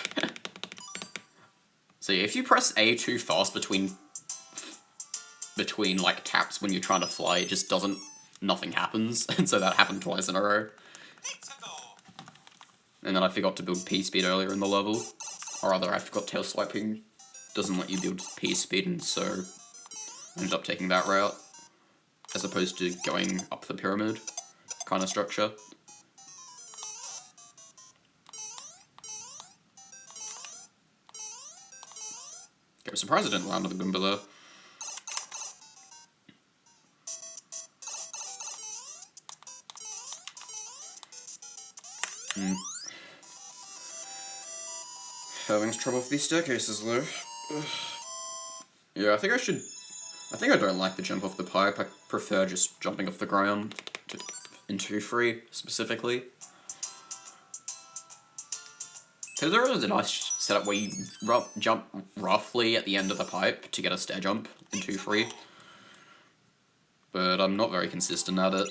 See, if you press A too fast between like taps when you're trying to fly, it just doesn't... Nothing happens, and so that happened twice in a row. And then I forgot to build P-Speed earlier in the level. Or rather, I forgot tail swiping doesn't let you build P-Speed, and so I ended up taking that route, as opposed to going up the pyramid kind of structure. Okay, I'm surprised I didn't land on the Goomba there. Having trouble with these staircases though. Yeah, I think I don't like the jump off the pipe. I prefer just jumping off the ground in 2-3 specifically. Because there is a nice setup where you jump roughly at the end of the pipe to get a stair jump in 2-3. But I'm not very consistent at it.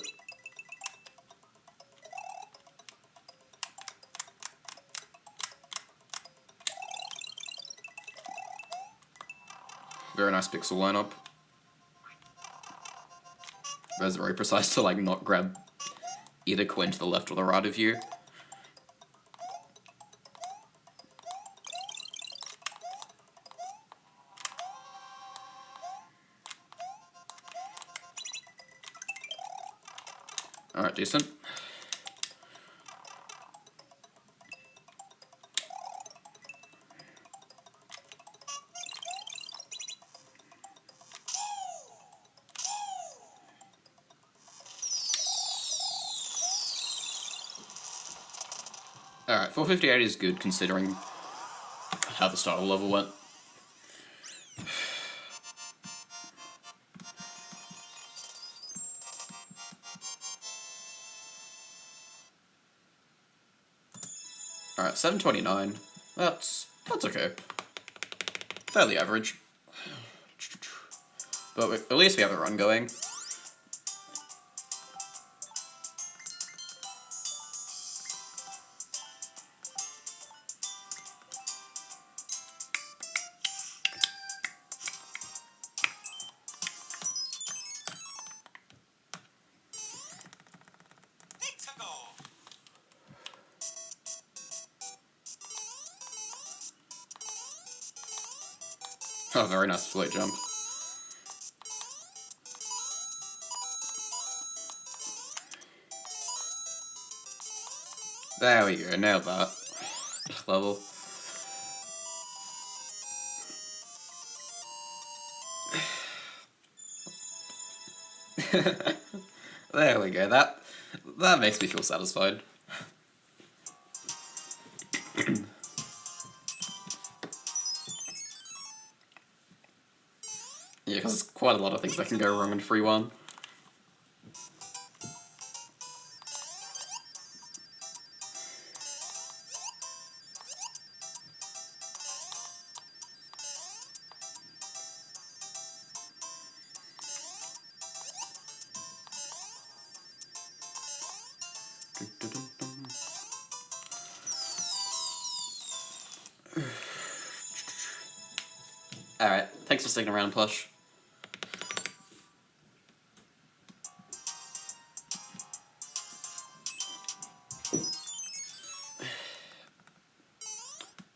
Very nice pixel lineup. But it's very precise to like not grab either coin to the left or the right of you. Alright, decent. Alright, 458 is good considering how the start of the level went. Alright, 729. That's okay. Fairly average. But at least we have a run going. Oh, very nice float jump. There we go, nailed that. Level. There we go, that makes me feel satisfied. Yeah, because there's quite a lot of things that can go wrong in free one. Alright, thanks for sticking around, Plush.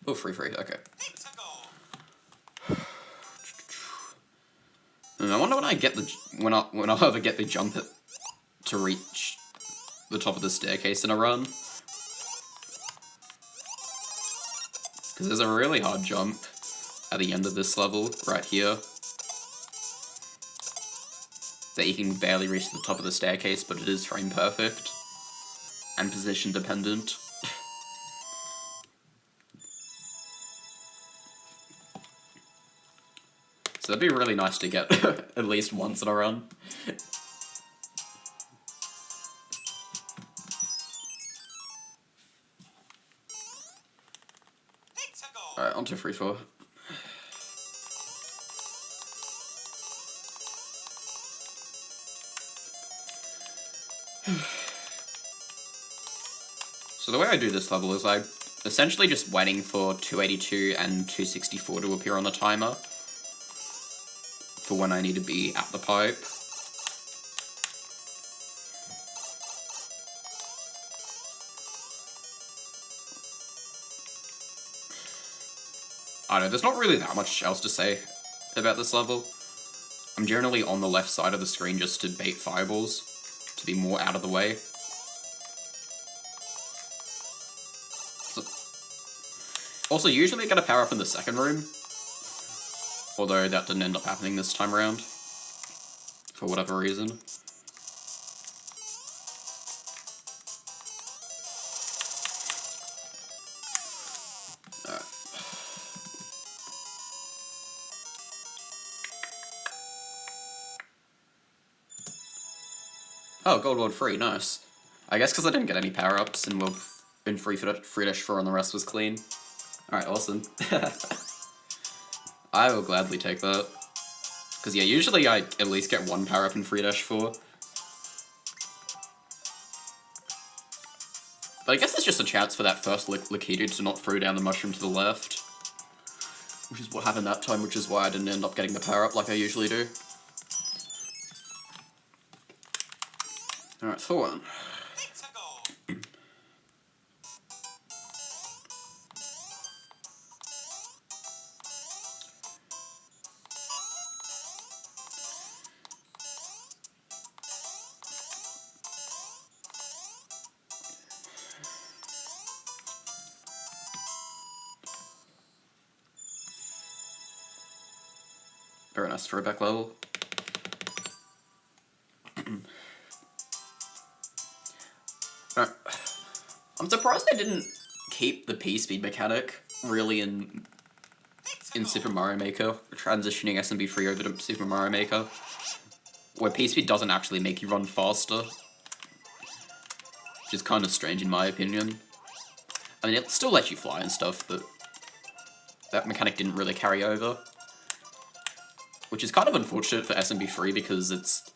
Oh, free, okay. I wonder when I get when I'll ever get the jump to reach the top of the staircase in a run. Because there's a really hard jump at the end of this level, right here, that you can barely reach the top of the staircase, but it is frame perfect and position dependent. So that'd be really nice to get at least once in a run. Alright, on to free 4. So the way I do this level is I'm essentially just waiting for 282 and 264 to appear on the timer for when I need to be at the pipe. I don't know, there's not really that much else to say about this level. I'm generally on the left side of the screen just to bait fireballs, to be more out of the way. Also, usually I get a power up in the second room, although that didn't end up happening this time around, for whatever reason. Alright. Oh, Gold World free, nice. I guess because I didn't get any power-ups and we're in free dash 4 and the rest was clean. Alright, awesome. I will gladly take that. Because yeah, usually I at least get one power-up in free dash 4. But I guess there's just a chance for that first Lakitu to not throw down the mushroom to the left. Which is what happened that time, which is why I didn't end up getting the power-up like I usually do. Alright, 4-1. Very nice throwback level. I'm surprised they didn't keep the P-speed mechanic really in Super Mario Maker, transitioning SMB3 over to Super Mario Maker, where P-speed doesn't actually make you run faster, which is kind of strange in my opinion. I mean, it still lets you fly and stuff, but that mechanic didn't really carry over, which is kind of unfortunate for SMB3 because it's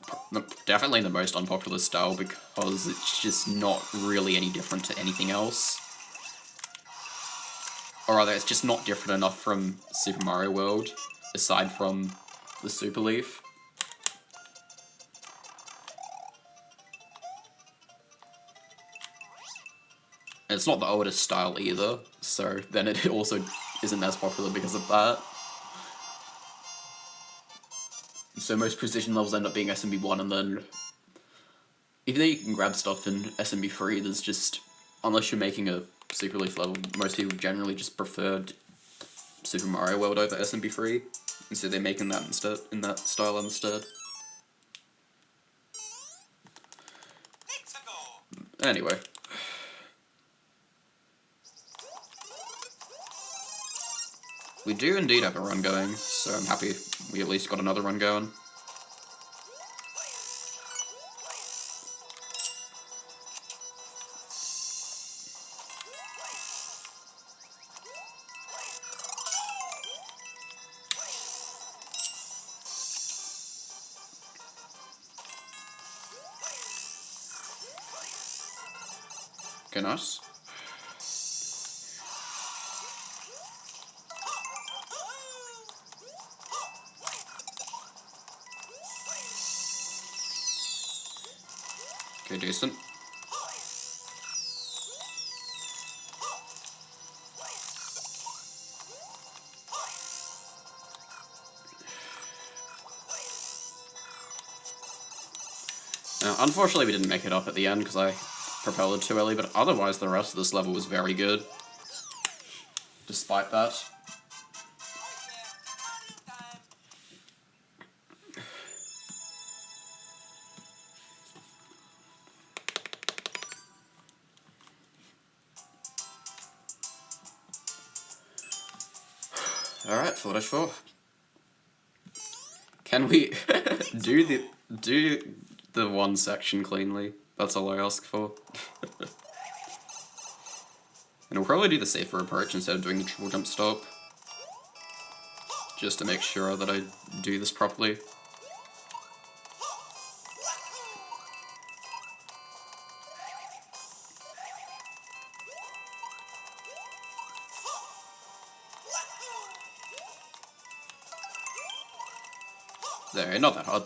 definitely the most unpopular style because it's just not really any different to anything else. Or rather, it's just not different enough from Super Mario World, aside from the Super Leaf. And it's not the oldest style either, so then it also isn't as popular because of that. So most precision levels end up being SMB1, and then even though you can grab stuff in SMB3, there's just, unless you're making a Super Leaf level, most people generally just preferred Super Mario World over SMB3, and so they're making that instead, in that style instead. Anyway. We do indeed have a run going, so I'm happy we at least got another run going. Okay, nice. Okay, decent. Now, unfortunately we didn't make it up at the end because I propelled it too early, but otherwise the rest of this level was very good. Despite that. Alright, footage 4. Can we do the one section cleanly? That's all I ask for. And we'll probably do the safer approach instead of doing the triple jump stop. Just to make sure that I do this properly. There, not that hard.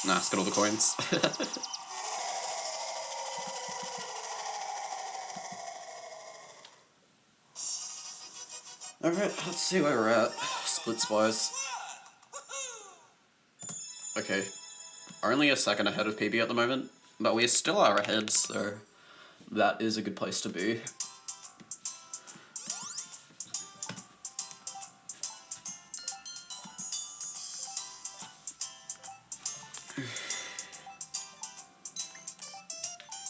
Nah, let's get all the coins. Alright, let's see where we're at, splits-wise. Okay, only a second ahead of PB at the moment, but we still are ahead, so that is a good place to be.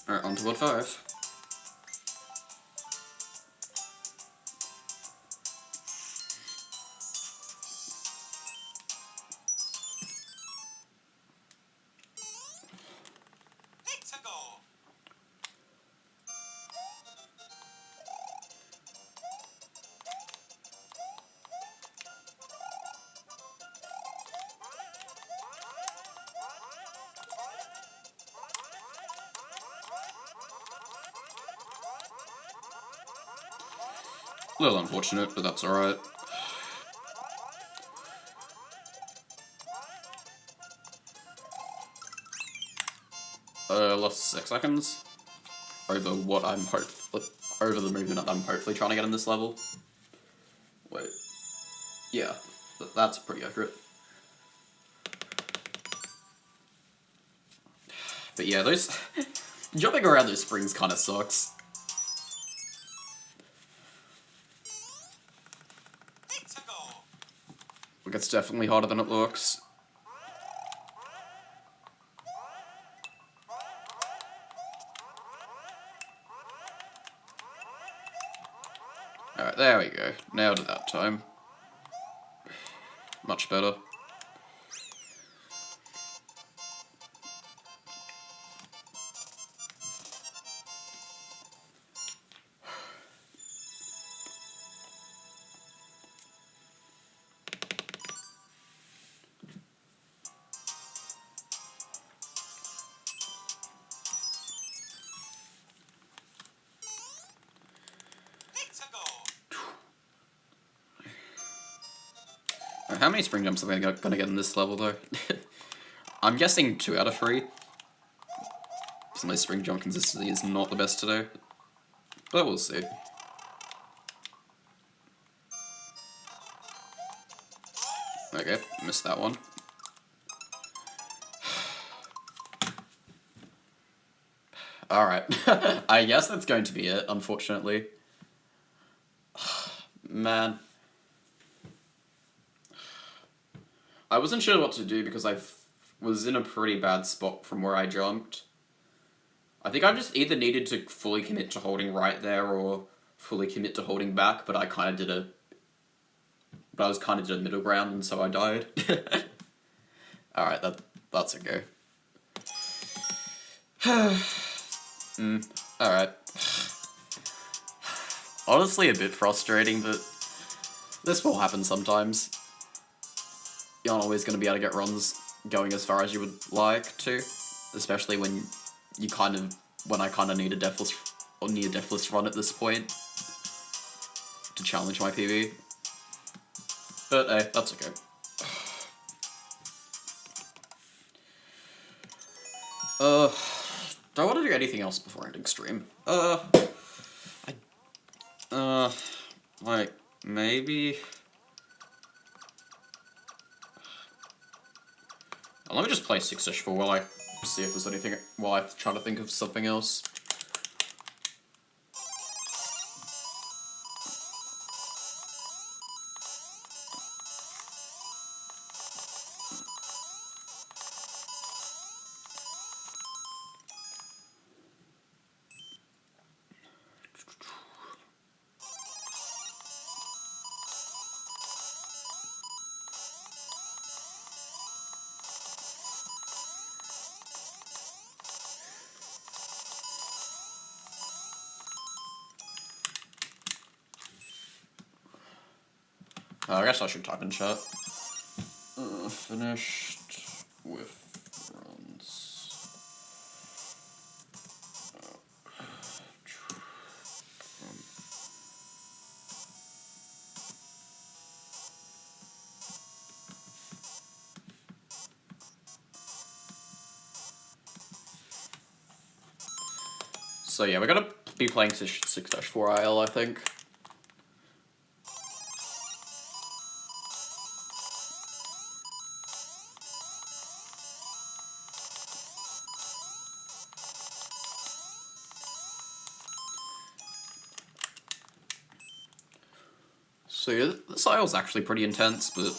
Alright, on to World 5. A little unfortunate, but that's alright. Lost 6 seconds over what I'm over the movement that I'm hopefully trying to get in this level. Wait. Yeah, that's pretty accurate. But yeah, those Jumping around those springs kind of sucks. Look, it's definitely harder than it looks. Alright, there we go. Nailed it that time. Much better. How many spring jumps am I gonna get in this level, though? I'm guessing 2 out of 3. Because my spring jump consistency is not the best today. But we'll see. Okay, missed that one. Alright. I guess that's going to be it, unfortunately. Man. I wasn't sure what to do because I was in a pretty bad spot from where I jumped. I think I just either needed to fully commit to holding right there or fully commit to holding back, but I kind of did a... But I was kind of did a middle ground, and so I died. Alright, that's a go. Alright. Honestly, a bit frustrating, but this will happen sometimes. You aren't always going to be able to get runs going as far as you would like to, especially when you when I kind of need a deathless run at this point to challenge my PB. But hey, that's okay. Do I want to do anything else before ending stream? Like, maybe... Let me just play 6-4 while I see if there's anything, while I try to think of something else. I guess I should type in chat. Finished with runs. So yeah, we're gonna be playing 6-4 IL, I think. So yeah, this IL's actually pretty intense, but...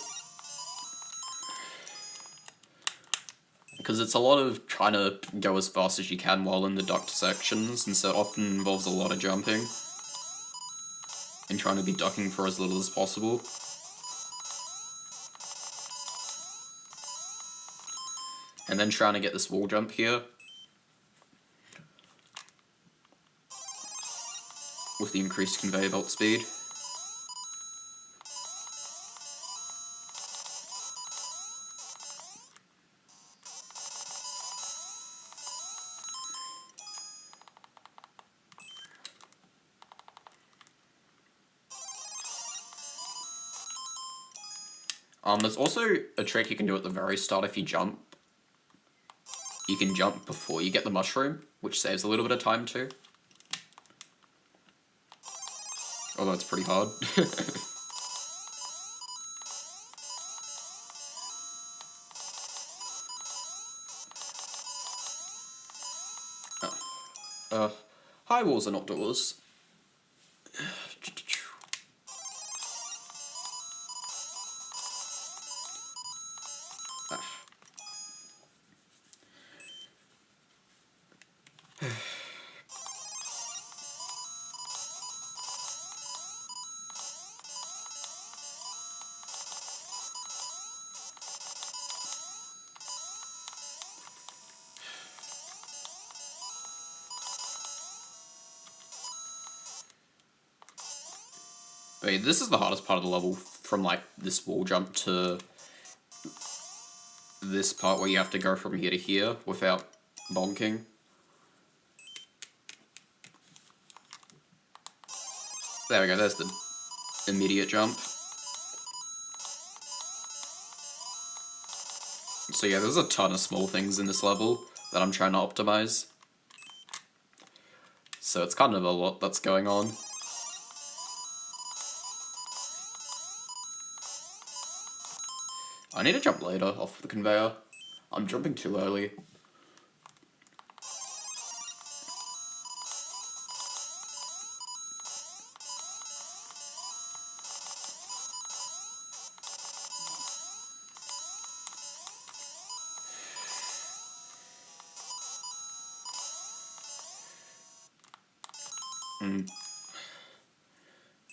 Because it's a lot of trying to go as fast as you can while in the ducked sections, and so it often involves a lot of jumping. And trying to be ducking for as little as possible. And then trying to get this wall jump here. With the increased conveyor belt speed. There's also a trick you can do at the very start if you jump. You can jump before you get the mushroom, which saves a little bit of time too. Although it's pretty hard. High walls are not doors. Wait, this is the hardest part of the level, from like this wall jump to this part where you have to go from here to here without bonking. There we go, there's the immediate jump. So yeah, there's a ton of small things in this level that I'm trying to optimize. So it's kind of a lot that's going on. I need to jump later off the conveyor. I'm jumping too early.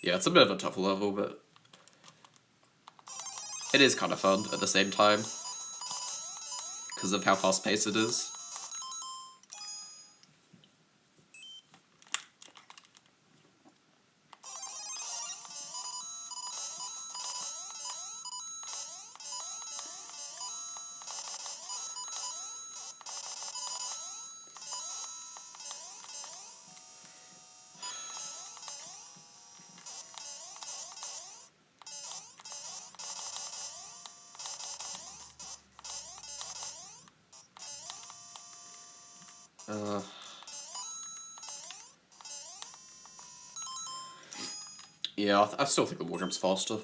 Yeah, it's a bit of a tough level, but it is kind of fun at the same time, because of how fast-paced it is. Yeah, I still think the wall jump's faster.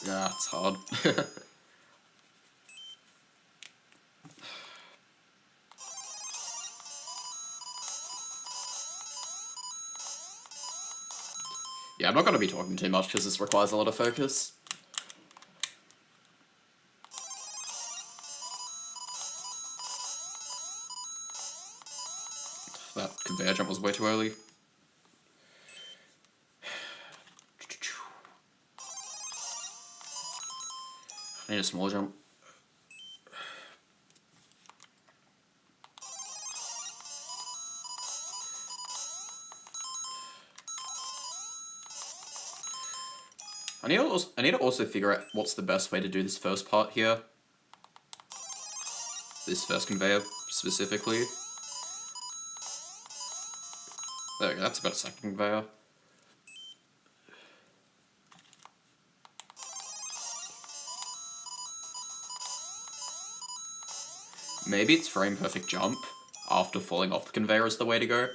Yeah, it's hard. Yeah, I'm not going to be talking too much because this requires a lot of focus. That conveyor jump was way too early. I need a small jump. I need to also figure out what's the best way to do this first part here. This first conveyor, specifically. There we go, that's about a second conveyor. Maybe it's frame perfect jump after falling off the conveyor is the way to go.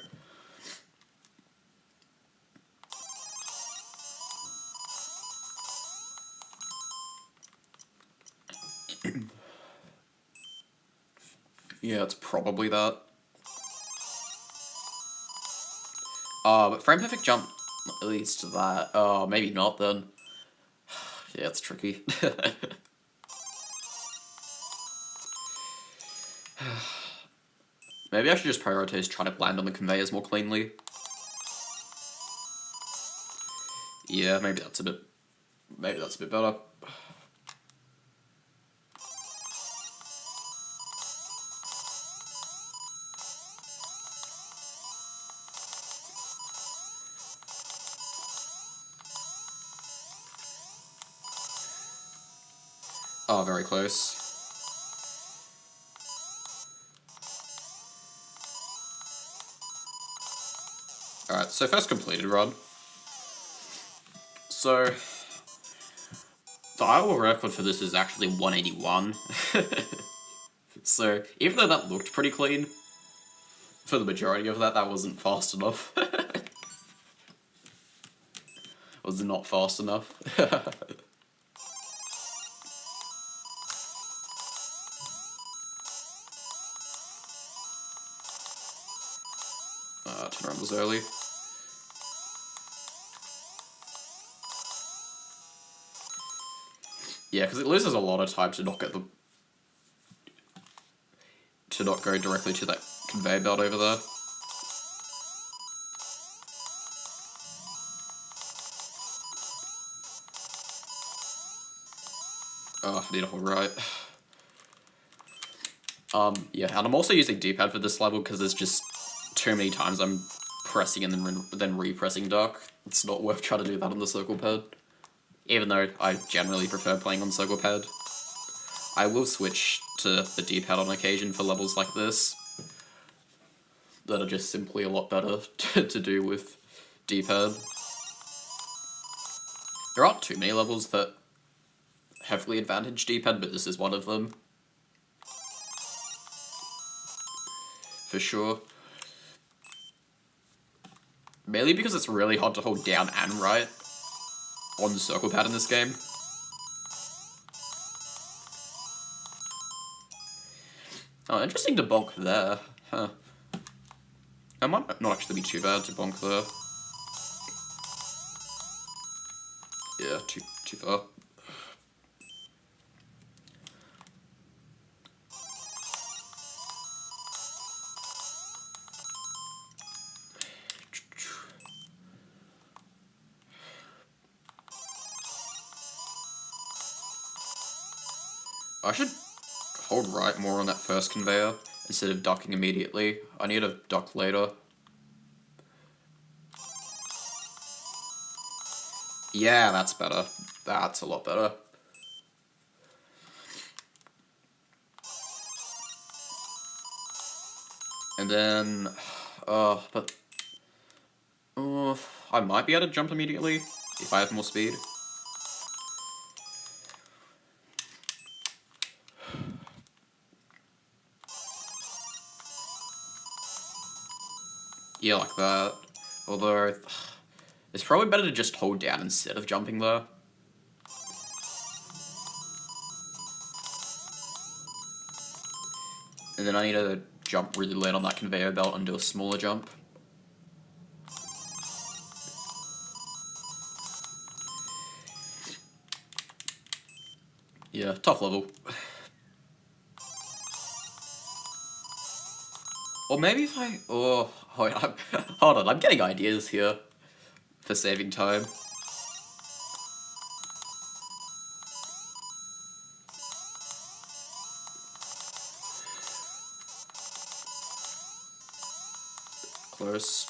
Yeah, it's probably that. But frame perfect jump leads to that. Oh, maybe not then. Yeah, it's tricky. Maybe I should just prioritize trying to land on the conveyors more cleanly. Yeah, maybe that's a bit better. Oh, very close. Alright, so first completed run. So, the Iowa record for this is actually 181. So, even though that looked pretty clean, for the majority of that, that wasn't fast enough. was not fast enough. Turn around was early. Yeah, because it loses a lot of time to not get the... to not go directly to that conveyor belt over there. Oh, I need a hold right. Yeah, and I'm also using D-pad for this level because there's just too many times I'm pressing and then re-pressing duck. It's not worth trying to do that on the circle pad. Even though I generally prefer playing on circle pad. I will switch to the D-pad on occasion for levels like this that are just simply a lot better to do with D-pad. There aren't too many levels that heavily advantage D-pad, but this is one of them. For sure. Mainly because it's really hard to hold down and right on the circle pad in this game. Oh, interesting to bonk there. Huh. That might not actually be too bad to bonk there. Yeah, too far. I should hold right more on that first conveyor instead of ducking immediately. I need to duck later. Yeah, that's better. That's a lot better. And then, but I might be able to jump immediately if I have more speed. Yeah, like that. Although, it's probably better to just hold down instead of jumping there. And then I need to jump really late on that conveyor belt and do a smaller jump. Yeah, tough level. Or maybe if I... Oh, hold on, I'm getting ideas here for saving time. Close.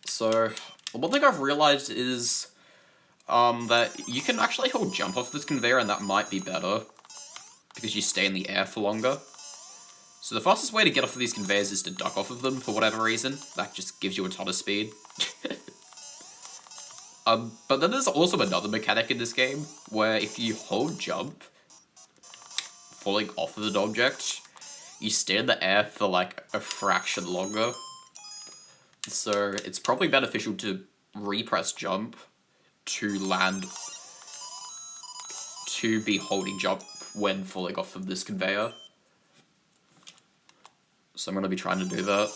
So, one thing I've realized is that you can actually hold jump off this conveyor and that might be better because you stay in the air for longer. So the fastest way to get off of these conveyors is to duck off of them for whatever reason. That just gives you a ton of speed. But then there's also another mechanic in this game where if you hold jump, falling off of an object, you stay in the air for like a fraction longer. So it's probably beneficial to repress jump to land, to be holding jump when falling off of this conveyor. So I'm going to be trying to do that.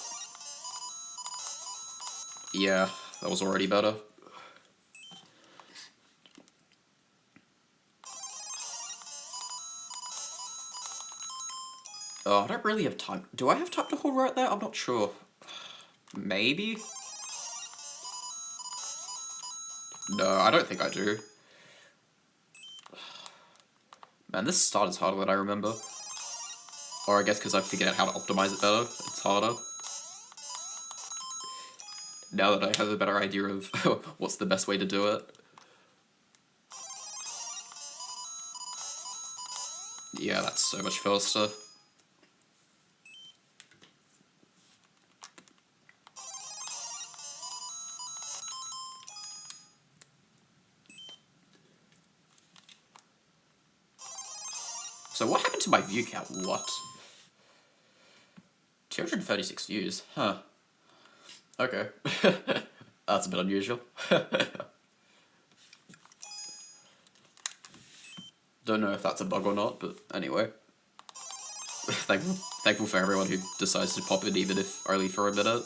Yeah, that was already better. Oh, I don't really have time. Do I have time to hold right there? I'm not sure. Maybe? No, I don't think I do. Man, this start is harder than I remember. Or I guess because I've figured out how to optimize it better, it's harder. Now that I have a better idea of what's the best way to do it. Yeah, that's so much faster. So what happened to my view count? What? 236 views, huh. Okay. That's a bit unusual. Don't know if that's a bug or not, but anyway. Thankful for everyone who decides to pop in, even if only for a minute.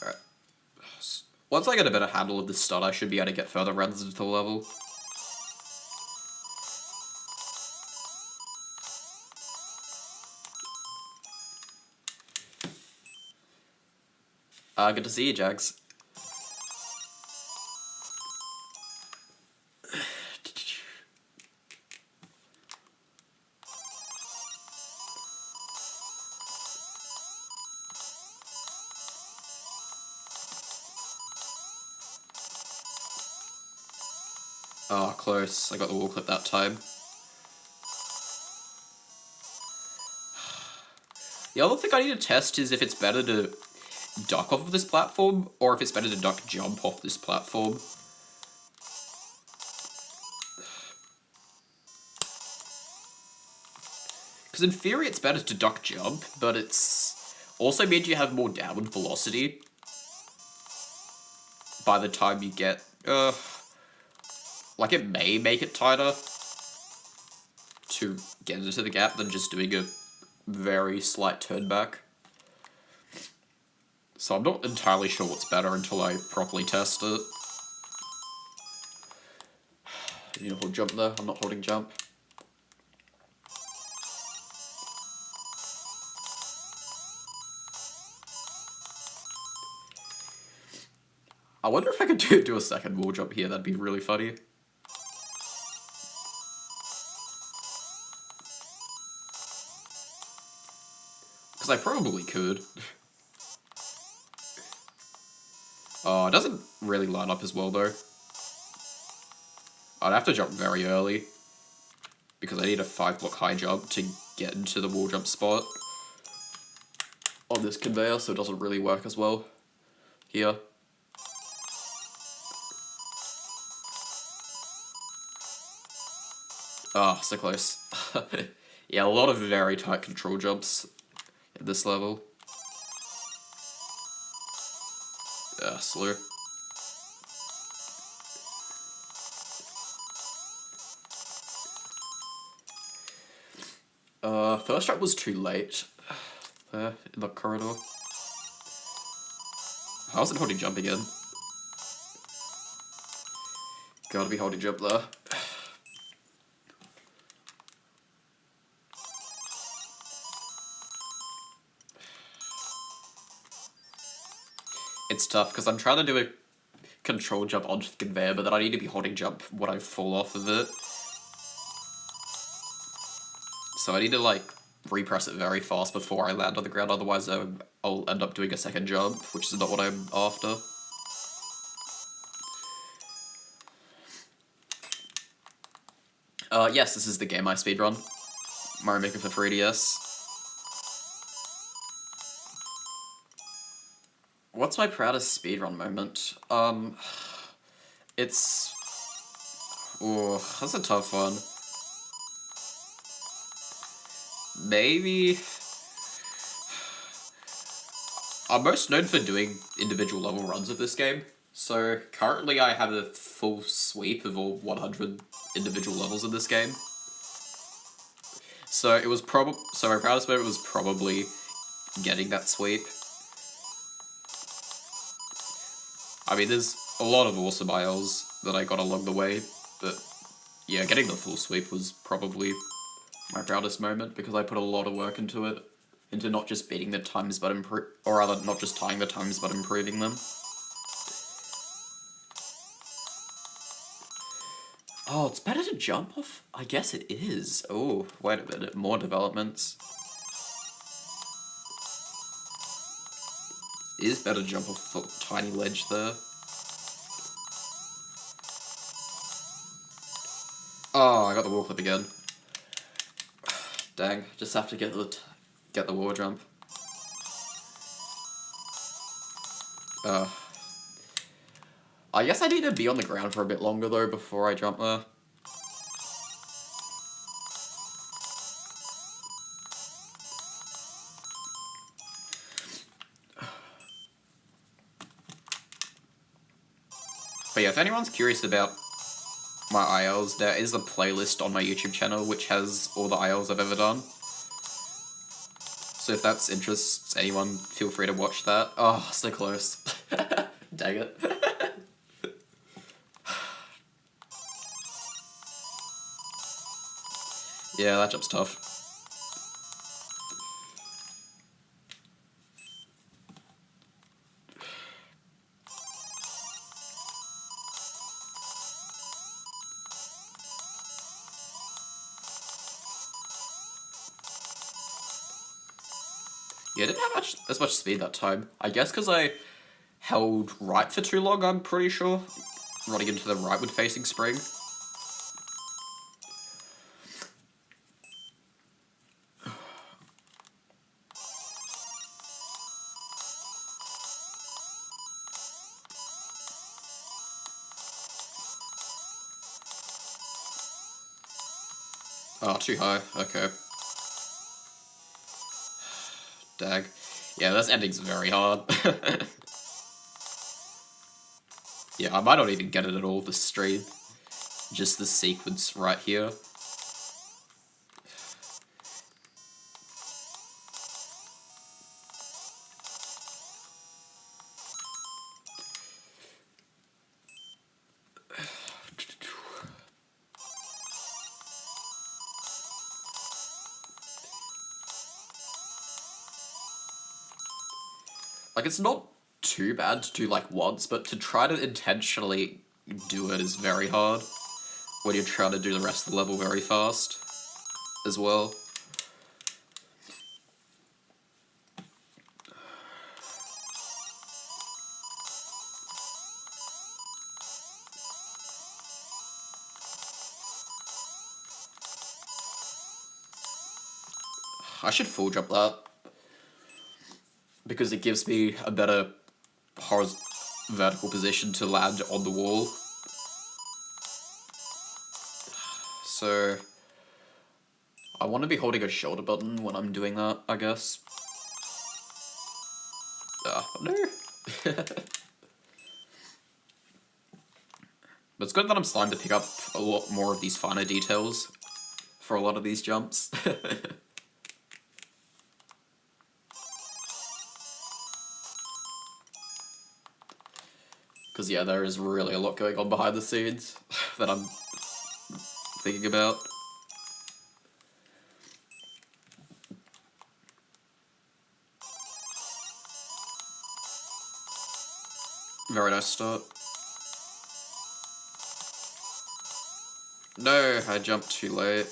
Alright. Once I get a better handle of this start, I should be able to get further runs into the level. Good to see you, Jags. Oh, close. I got the wall clip that time. The other thing I need to test is if it's better to duck off of this platform, or if it's better to duck jump off this platform. Because in theory it's better to duck jump, but it's also means you have more downward velocity by the time you get, like it may make it tighter to get into the gap than just doing a very slight turn back. So I'm not entirely sure what's better until I properly test it. You know, hold jump there, I'm not holding jump. I wonder if I could do a second wall jump here, that'd be really funny. Because I probably could. Oh, it doesn't really line up as well though. I'd have to jump very early, because I need a 5-block high jump to get into the wall jump spot on this conveyor, so it doesn't really work as well here. Ah, so close. Yeah, a lot of very tight control jumps at this level. Slow. First jump was too late. There, in the corridor. I wasn't holding jump again. Gotta be holding jump there. It's tough, because I'm trying to do a control jump onto the conveyor, but then I need to be holding jump when I fall off of it. So I need to, like, repress it very fast before I land on the ground, otherwise I'll end up doing a second jump, which is not what I'm after. Yes, this is the game I speedrun. Mario Maker for 3DS. What's my proudest speedrun moment? It's... Ooh, that's a tough one. Maybe... I'm most known for doing individual level runs of this game. So, currently I have a full sweep of all 100 individual levels in this game. So, it was so my proudest moment was probably getting that sweep. I mean, there's a lot of awesome ILs that I got along the way, but yeah, getting the full sweep was probably my proudest moment, because I put a lot of work into it, into not just beating the times, but or rather, not just tying the times, but improving them. Oh, it's better to jump off? I guess it is. Oh, wait a minute, more developments. It is better to jump off the tiny ledge there. Oh, I got the wall clip again. Dang, just have to get the wall jump. I guess I need to be on the ground for a bit longer though before I jump there. But yeah, if anyone's curious about my ILs, there is a playlist on my YouTube channel which has all the ILs I've ever done. So if that interests anyone, feel free to watch that. Oh, so close. Dang it. Yeah, that jump's tough. Yeah, I didn't have as much speed that time. I guess because I held right for too long, I'm pretty sure. Running into the rightward facing spring. Oh, too high. Okay. Dag. Yeah, this ending's very hard. Yeah, I might not even get it at all this stream. Just the sequence right here. Like, it's not too bad to do, like, once, but to try to intentionally do it is very hard when you're trying to do the rest of the level very fast as well. I should full jump that, because it gives me a better vertical position to land on the wall. So I want to be holding a shoulder button when I'm doing that, I guess. No. But it's good that I'm starting to pick up a lot more of these finer details for a lot of these jumps. Because yeah, there is really a lot going on behind the scenes that I'm thinking about. Very nice start. No, I jumped too late.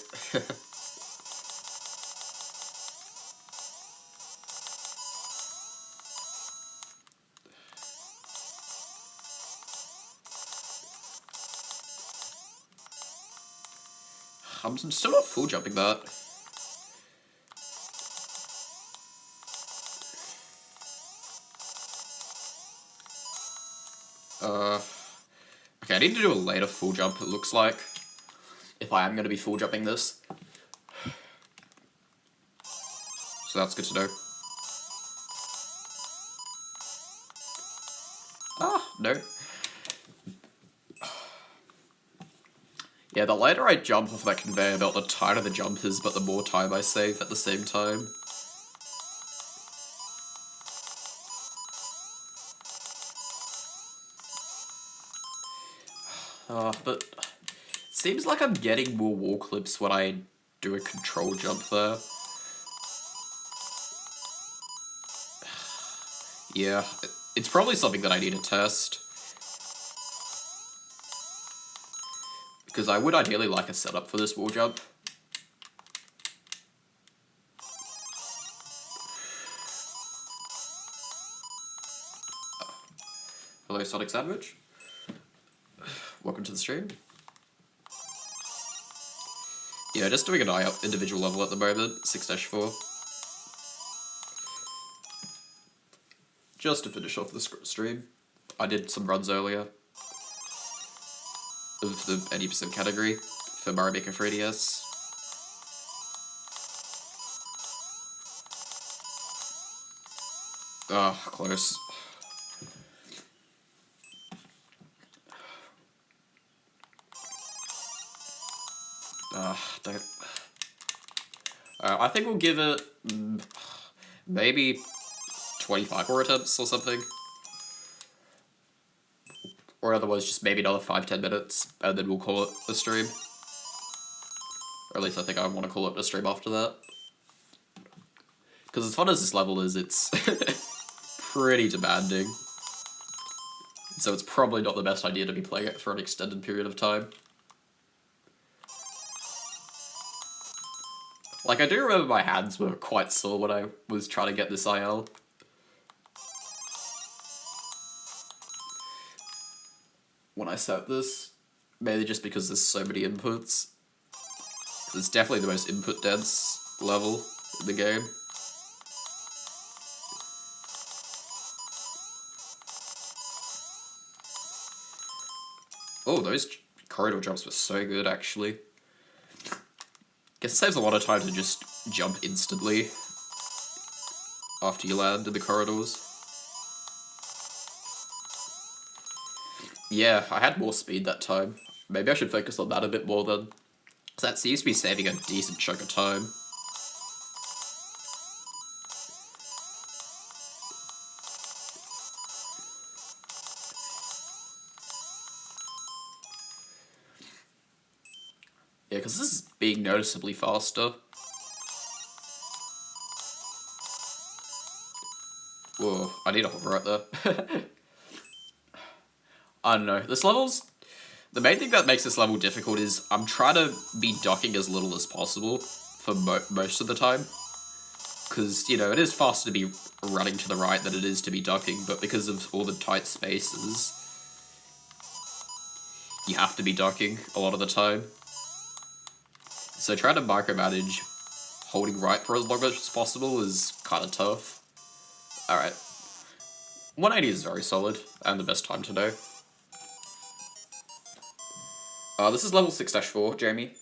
I'm still not full jumping that. Okay, I need to do a later full jump, it looks like, if I am going to be full jumping this. So that's good to know. Ah, no. Yeah, the later I jump off that conveyor belt, the tighter the jump is, but the more time I save at the same time. But it seems like I'm getting more wall clips when I do a control jump there. Yeah, it's probably something that I need to test. Because I would ideally like a setup for this wall jump. Hello, Sonic Sandwich. Welcome to the stream. Yeah, just doing an individual level at the moment, 6-4. Just to finish off the stream. I did some runs earlier of the 80% category for Mario Maker 3DS. Ah, close. Don't... I think we'll give it maybe 25 more attempts or something. Or otherwise just maybe another 5-10 minutes, and then we'll call it a stream. Or at least I think I want to call it a stream after that. Because as fun as this level is, it's pretty demanding. So it's probably not the best idea to be playing it for an extended period of time. Like, I do remember my hands were quite sore when I was trying to get this IL. When I set this, mainly just because there's so many inputs. It's definitely the most input-dense level in the game. Oh, those corridor jumps were so good, actually. Guess it saves a lot of time to just jump instantly after you land in the corridors. Yeah, I had more speed that time. Maybe I should focus on that a bit more then. Because that seems to be saving a decent chunk of time. Yeah, because this is being noticeably faster. Whoa, I need a hover right there. I don't know, this level's... The main thing that makes this level difficult is I'm trying to be ducking as little as possible for most of the time. Because, you know, it is faster to be running to the right than it is to be ducking, but because of all the tight spaces, you have to be ducking a lot of the time. So trying to micromanage holding right for as long as possible is kind of tough. Alright. 180 is very solid, and the best time to know. This is level 6-4, Jamie.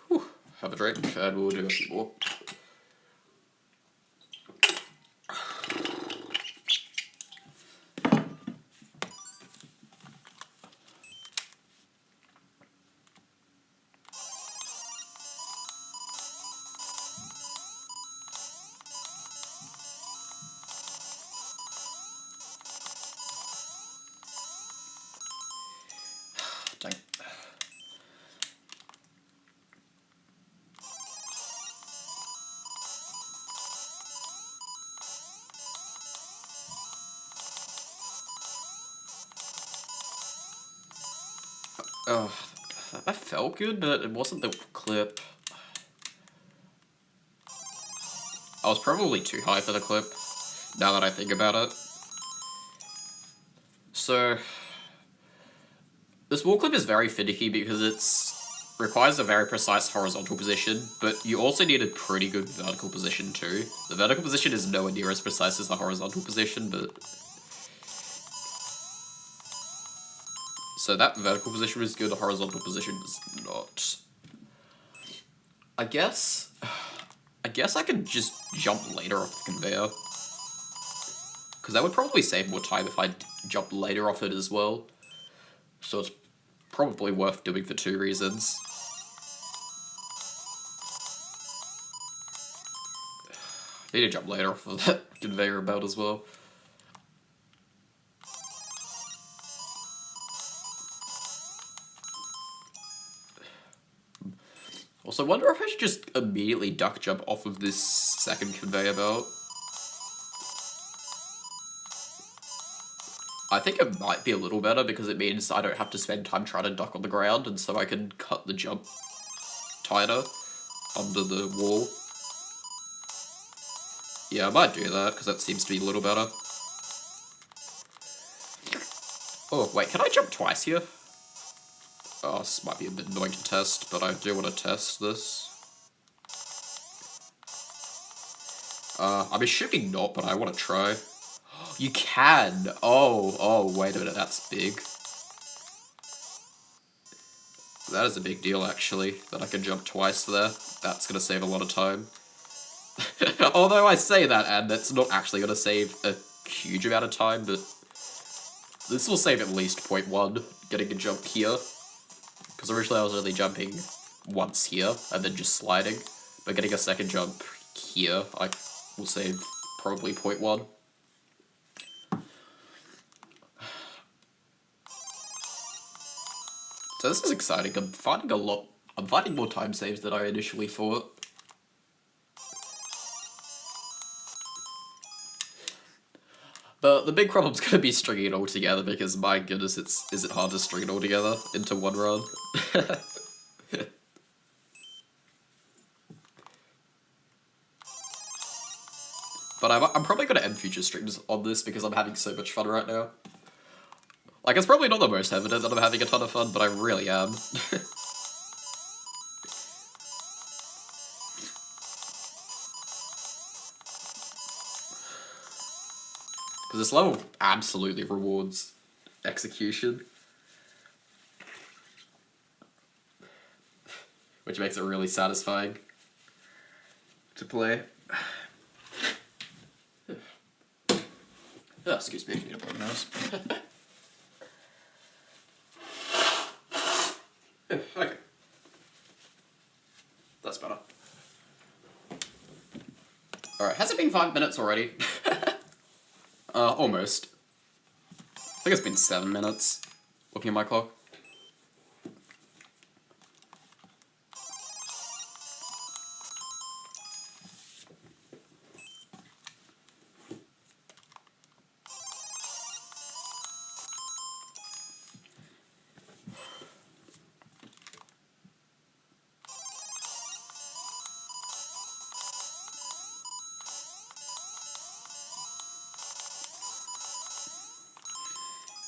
Whew. Have a drink, and we'll do a few more. Dang. Oh, that felt good, but it wasn't the clip. I was probably too high for the clip, now that I think about it. So, this wall clip is very finicky because it requires a very precise horizontal position, but you also need a pretty good vertical position too. The vertical position is nowhere near as precise as the horizontal position, but... So that vertical position was good, the horizontal position was not. I guess I could just jump later off the conveyor. Because that would probably save more time if I jumped later off it as well. So it's probably worth doing for 2 reasons. I need to jump later off of that conveyor belt as well. Also, I wonder if I should just immediately duck jump off of this second conveyor belt. I think it might be a little better because it means I don't have to spend time trying to duck on the ground, and so I can cut the jump tighter under the wall. Yeah, I might do that because that seems to be a little better. Oh, wait, can I jump twice here? Oh, this might be a bit annoying to test, but I do want to test this. I'm assuming not, but I want to try. You can! Oh, wait a minute, that's big. That is a big deal, actually, that I can jump twice there. That's gonna save a lot of time. Although I say that, and that's not actually gonna save a huge amount of time, but... This will save at least 0.1, getting a jump here. Because originally I was only jumping once here, and then just sliding. But getting a second jump here, I will save probably 0.1. So this is exciting. I'm finding more time saves than I initially thought. But the big problem's gonna be stringing it all together, because my goodness, is it hard to string it all together into one run. But I'm probably gonna end future streams on this because I'm having so much fun right now. Like, it's probably not the most evident that I'm having a ton of fun, but I really am. Because this level absolutely rewards execution. Which makes it really satisfying to play. Oh, excuse me, I need to blow my nose. Okay. That's better. Alright, has it been 5 minutes already? Almost. I think it's been 7 minutes, looking at my clock.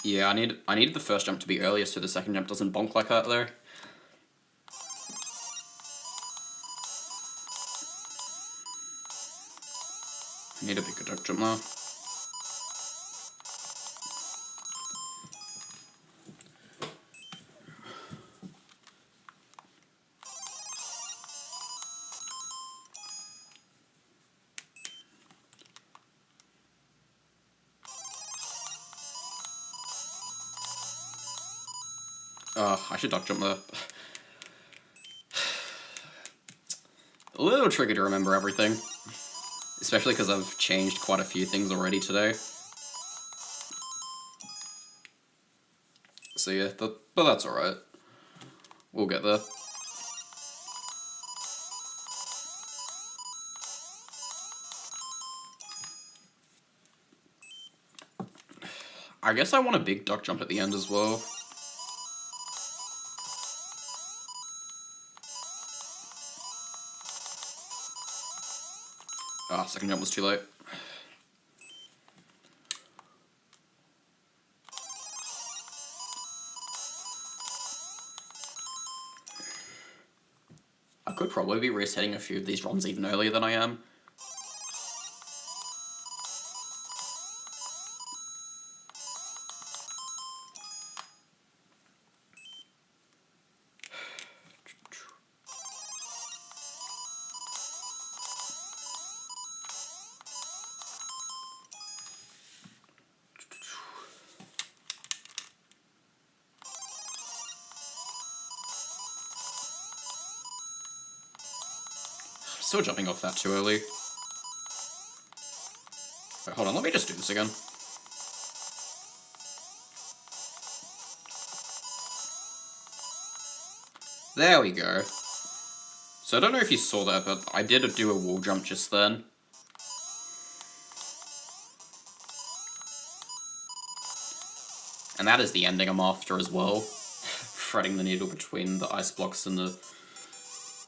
Yeah, I needed the first jump to be earlier so the second jump doesn't bonk like that there. I need a bigger duck jump now. I should duck jump there. A little tricky to remember everything. Especially because I've changed quite a few things already today. So yeah, but that's alright. We'll get there. I guess I want a big duck jump at the end as well. Ah, second jump was too late. I could probably be resetting a few of these runs even earlier than I am. Still jumping off that too early. Wait, hold on, let me just do this again. There we go. So I don't know if you saw that, but I did do a wall jump just then. And that is the ending I'm after as well. Threading the needle between the ice blocks and the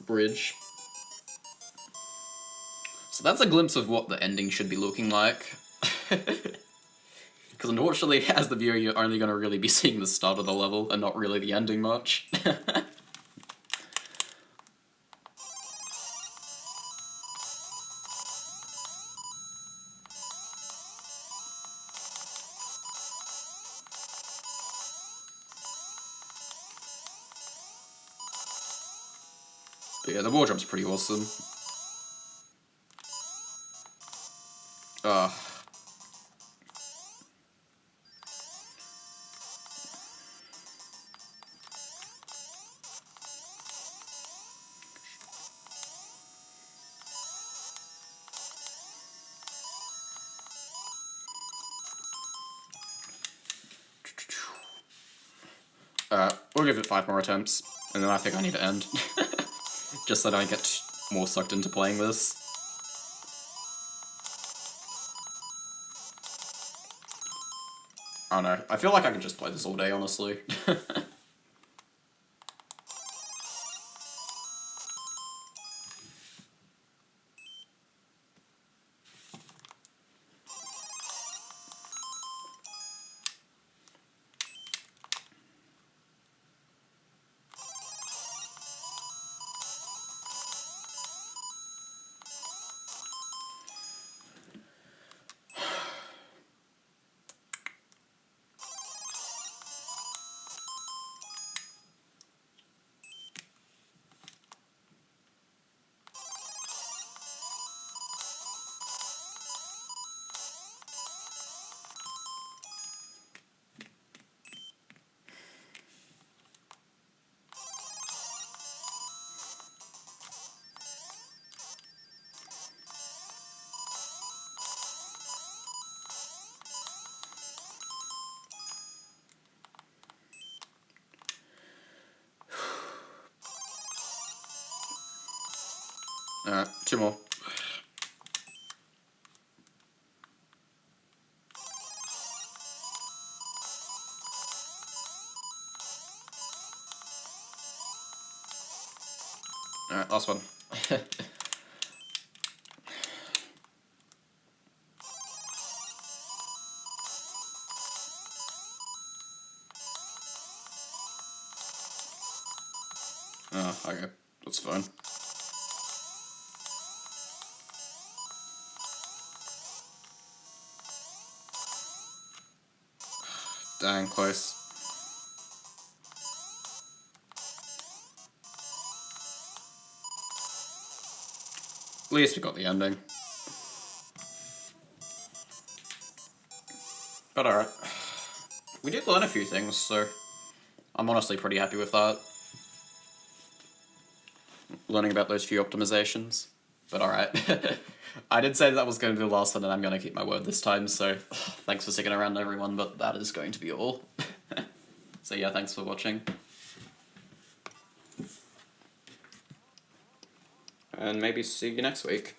bridge. So that's a glimpse of what the ending should be looking like. Because unfortunately, as the viewer, you're only going to really be seeing the start of the level and not really the ending much. But yeah, the wall jump's pretty awesome. We'll give it 5 more attempts, and then I think I need to end. Just so that I don't get more sucked into playing this. I don't know, I feel like I could just play this all day, honestly. Alright, 2 more. Alright, last one. Oh, okay, that's fine. Dang, close. At least we got the ending. But alright. We did learn a few things, so I'm honestly pretty happy with that. Learning about those few optimizations. But alright. I did say that was going to be the last one, and I'm going to keep my word this time, so thanks for sticking around, everyone, but that is going to be all. So yeah, thanks for watching. And maybe see you next week.